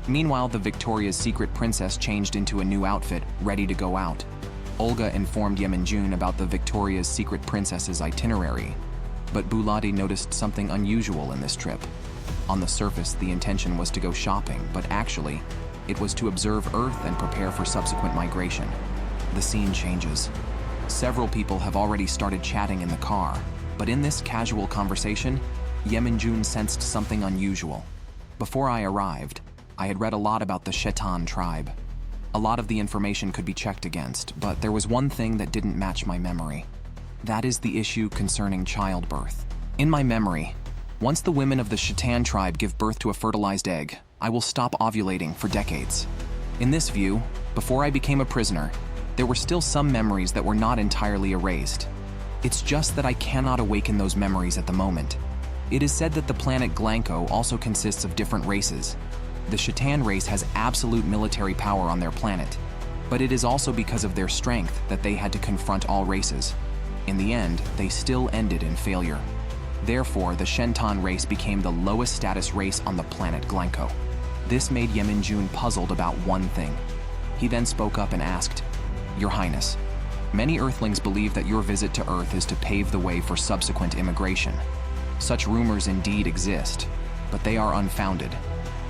Meanwhile, the Victoria's Secret princess changed into a new outfit, ready to go out. Olga informed Yeminjun about the Victoria's Secret princess's itinerary, but Buladi noticed something unusual in this trip. On the surface, the intention was to go shopping, but actually, it was to observe Earth and prepare for subsequent migration. The scene changes. Several people have already started chatting in the car, but in this casual conversation, Yeminjun sensed something unusual. Before I arrived, I had read a lot about the Shaitan tribe. A lot of the information could be checked against, but there was one thing that didn't match my memory. That is the issue concerning childbirth. In my memory, once the women of the Shaitan tribe give birth to a fertilized egg, I will stop ovulating for decades. In this view, before I became a prisoner, there were still some memories that were not entirely erased. It's just that I cannot awaken those memories at the moment. It is said that the planet Glanko also consists of different races. The Shaitan race has absolute military power on their planet, but it is also because of their strength that they had to confront all races. In the end, they still ended in failure. Therefore, the Shenton race became the lowest status race on the planet Glanko. This made Yeminjun puzzled about one thing. He then spoke up and asked, "Your Highness, Many Earthlings believe that your visit to Earth is to pave the way for subsequent immigration. Such rumors indeed exist, but they are unfounded.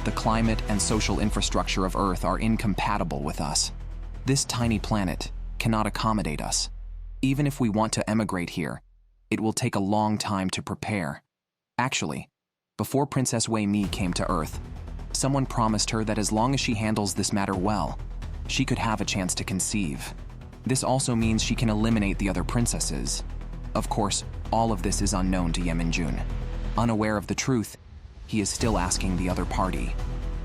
The climate and social infrastructure of Earth are incompatible with us. This tiny planet cannot accommodate us. Even if we want to emigrate here, it will take a long time to prepare. Actually, before Princess Wei Mi came to Earth, someone promised her that as long as she handles this matter well, she could have a chance to conceive. This also means she can eliminate the other princesses. Of course, all of this is unknown to Yemin-jun. Unaware of the truth, he is still asking the other party,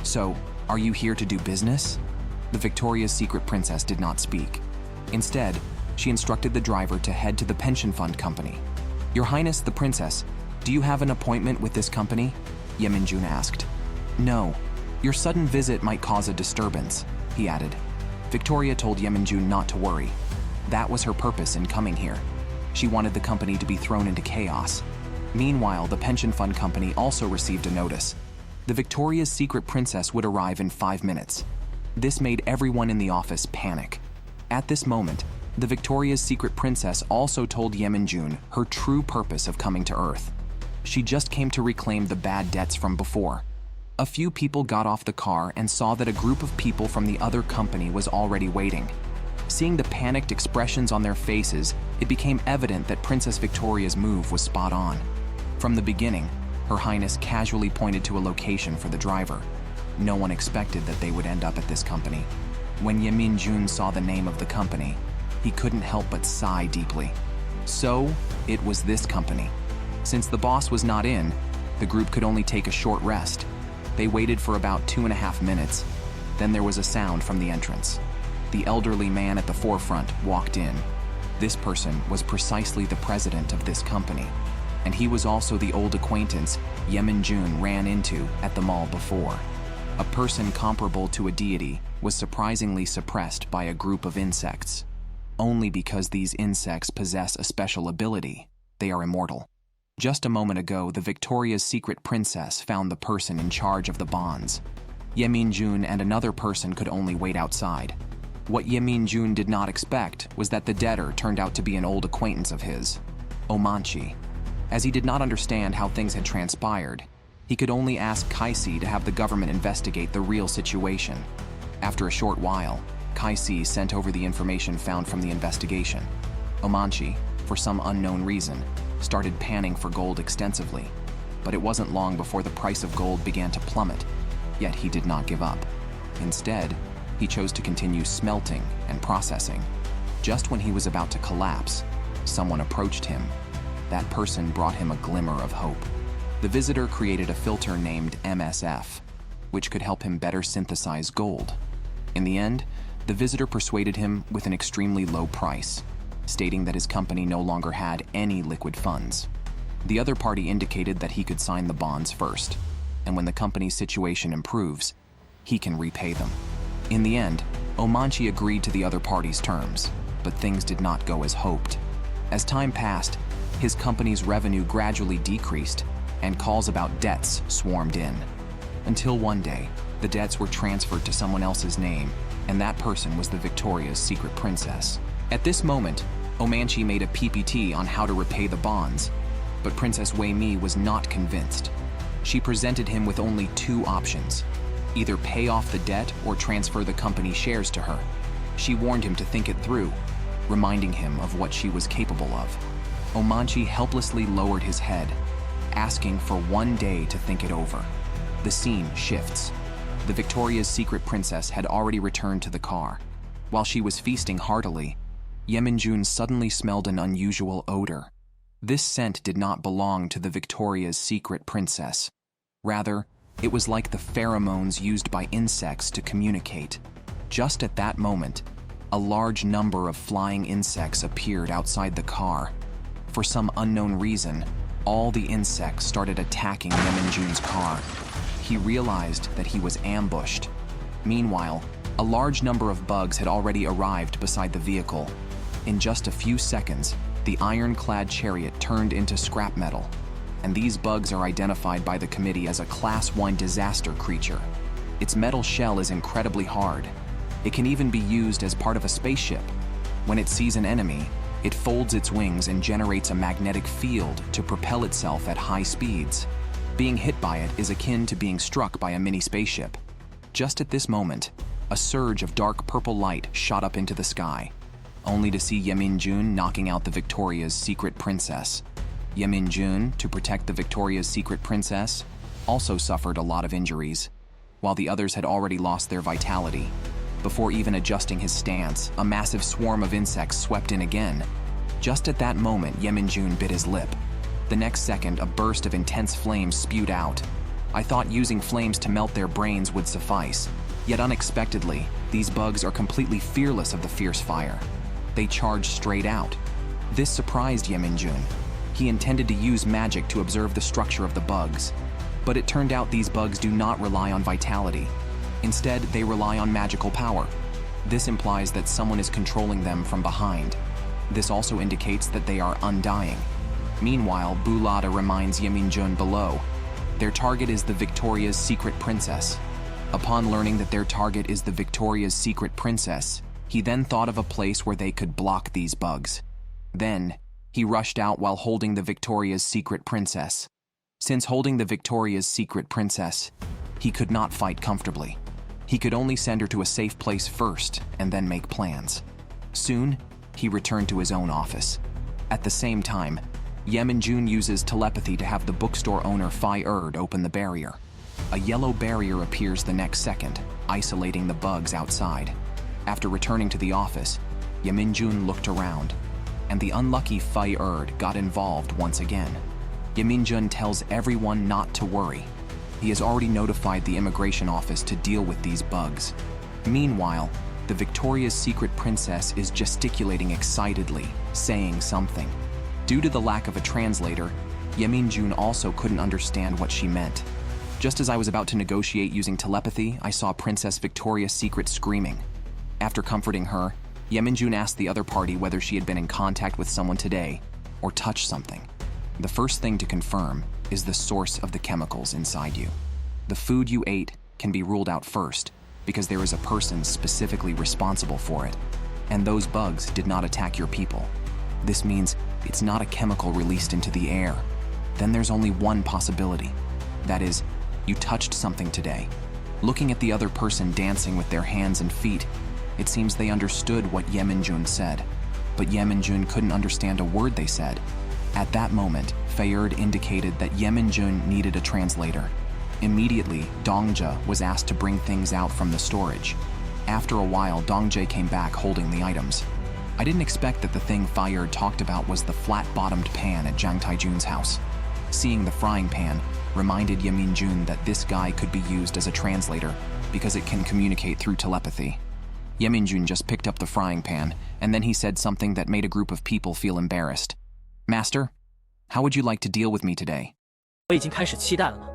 "So, are you here to do business?" The Victoria's Secret princess did not speak. Instead, she instructed the driver to head to the pension fund company. "Your Highness the Princess, do you have an appointment with this company?" Yemin-jun asked. "No. Your sudden visit might cause a disturbance," he added. Victoria told Yemin-jun not to worry. That was her purpose in coming here. She wanted the company to be thrown into chaos. Meanwhile, the pension fund company also received a notice. The Victoria's Secret princess would arrive in 5 minutes. This made everyone in the office panic. At this moment, the Victoria's Secret princess also told Yemin-jun her true purpose of coming to Earth. She just came to reclaim the bad debts from before. A few people got off the car and saw that a group of people from the other company was already waiting. Seeing the panicked expressions on their faces, it became evident that Princess Victoria's move was spot on. From the beginning, Her Highness casually pointed to a location for the driver. No one expected that they would end up at this company. When Yemin-jun saw the name of the company, he couldn't help but sigh deeply. So, it was this company. Since the boss was not in, the group could only take a short rest. They waited for about 2.5 minutes. Then there was a sound from the entrance. The elderly man at the forefront walked in. This person was precisely the president of this company, and he was also the old acquaintance Yemin-jun ran into at the mall before. A person comparable to a deity was surprisingly suppressed by a group of insects. Only because these insects possess a special ability, they are immortal. Just a moment ago, the Victoria's Secret princess found the person in charge of the bonds. Yemin-jun and another person could only wait outside. What Yemin-jun did not expect was that the debtor turned out to be an old acquaintance of his, Omanchi. As he did not understand how things had transpired, he could only ask Kaisi to have the government investigate the real situation. After a short while, Kaisi sent over the information found from the investigation. Omanchi, for some unknown reason, started panning for gold extensively, but it wasn't long before the price of gold began to plummet, yet he did not give up. Instead, he chose to continue smelting and processing. Just when he was about to collapse, someone approached him. That person brought him a glimmer of hope. The visitor created a filter named MSF, which could help him better synthesize gold. In the end, the visitor persuaded him with an extremely low price, stating that his company no longer had any liquid funds. The other party indicated that he could sign the bonds first, and when the company's situation improves, he can repay them. In the end, Omanchi agreed to the other party's terms, but things did not go as hoped. As time passed, his company's revenue gradually decreased, and calls about debts swarmed in. Until one day, the debts were transferred to someone else's name, and that person was the Victoria's Secret princess. At this moment, Omanchi made a PPT on how to repay the bonds, but Princess Wei Mi was not convinced. She presented him with only 2 options: either pay off the debt or transfer the company shares to her. She warned him to think it through, reminding him of what she was capable of. Omanchi helplessly lowered his head, asking for 1 day to think it over. The scene shifts. The Victoria's Secret princess had already returned to the car. While she was feasting heartily, Yemin-jun suddenly smelled an unusual odor. This scent did not belong to the Victoria's Secret princess. Rather, it was like the pheromones used by insects to communicate. Just at that moment, a large number of flying insects appeared outside the car. For some unknown reason, all the insects started attacking Yemin-jun's car. He realized that he was ambushed. Meanwhile, a large number of bugs had already arrived beside the vehicle. In just a few seconds, the ironclad chariot turned into scrap metal, and these bugs are identified by the committee as a Class 1 disaster creature. Its metal shell is incredibly hard. It can even be used as part of a spaceship. When it sees an enemy, it folds its wings and generates a magnetic field to propel itself at high speeds. Being hit by it is akin to being struck by a mini spaceship. Just at this moment, a surge of dark purple light shot up into the sky, only to see Yemin-jun knocking out the Victoria's Secret Princess. Yemin-jun, to protect the Victoria's Secret Princess, also suffered a lot of injuries, while the others had already lost their vitality. Before even adjusting his stance, a massive swarm of insects swept in again. Just at that moment, Yemin-jun bit his lip. The next second, a burst of intense flames spewed out. I thought using flames to melt their brains would suffice, yet unexpectedly, these bugs are completely fearless of the fierce fire. They charge straight out. This surprised Yemin-jun. He intended to use magic to observe the structure of the bugs, but it turned out these bugs do not rely on vitality. Instead, they rely on magical power. This implies that someone is controlling them from behind. This also indicates that they are undying. Meanwhile, Bulada reminds Yemin-jun below. Their target is the Victoria's Secret Princess. Upon learning that their target is the Victoria's Secret Princess, he then thought of a place where they could block these bugs. Then, he rushed out while holding the Victoria's Secret Princess. Since holding the Victoria's Secret Princess, he could not fight comfortably. He could only send her to a safe place first and then make plans. Soon, he returned to his own office. At the same time, Yemin-jun uses telepathy to have the bookstore owner Fai-erd open the barrier. A yellow barrier appears the next second, isolating the bugs outside. After returning to the office, Yemin-jun looked around, and the unlucky Fai-erd got involved once again. Yemin-jun tells everyone not to worry. He has already notified the immigration office to deal with these bugs. Meanwhile, the Victoria's Secret Princess is gesticulating excitedly, saying something. Due to the lack of a translator, Yemin-jun also couldn't understand what she meant. Just as I was about to negotiate using telepathy, I saw Princess Victoria's Secret screaming. After comforting her, Yemin-jun asked the other party whether she had been in contact with someone today or touched something. The first thing to confirm is the source of the chemicals inside you. The food you ate can be ruled out first because there is a person specifically responsible for it, and those bugs did not attack your people. This means it's not a chemical released into the air. Then there's only one possibility. That is, you touched something today. Looking at the other person dancing with their hands and feet, it seems they understood what Yemin-jun said, but Yemin-jun couldn't understand a word they said. At that moment, Fai-erd indicated that Yemin-jun needed a translator. Immediately, Dongja was asked to bring things out from the storage. After a while, Dongjae came back holding the items. I didn't expect that the thing Fai-erd talked about was the flat-bottomed pan at Jang Taijun's house. Seeing the frying pan reminded Yemin-jun that this guy could be used as a translator because it can communicate through telepathy. Yemin-jun just picked up the frying pan, and then he said something that made a group of people feel embarrassed. Master, how would you like to deal with me today? 我已经开始期待了呢。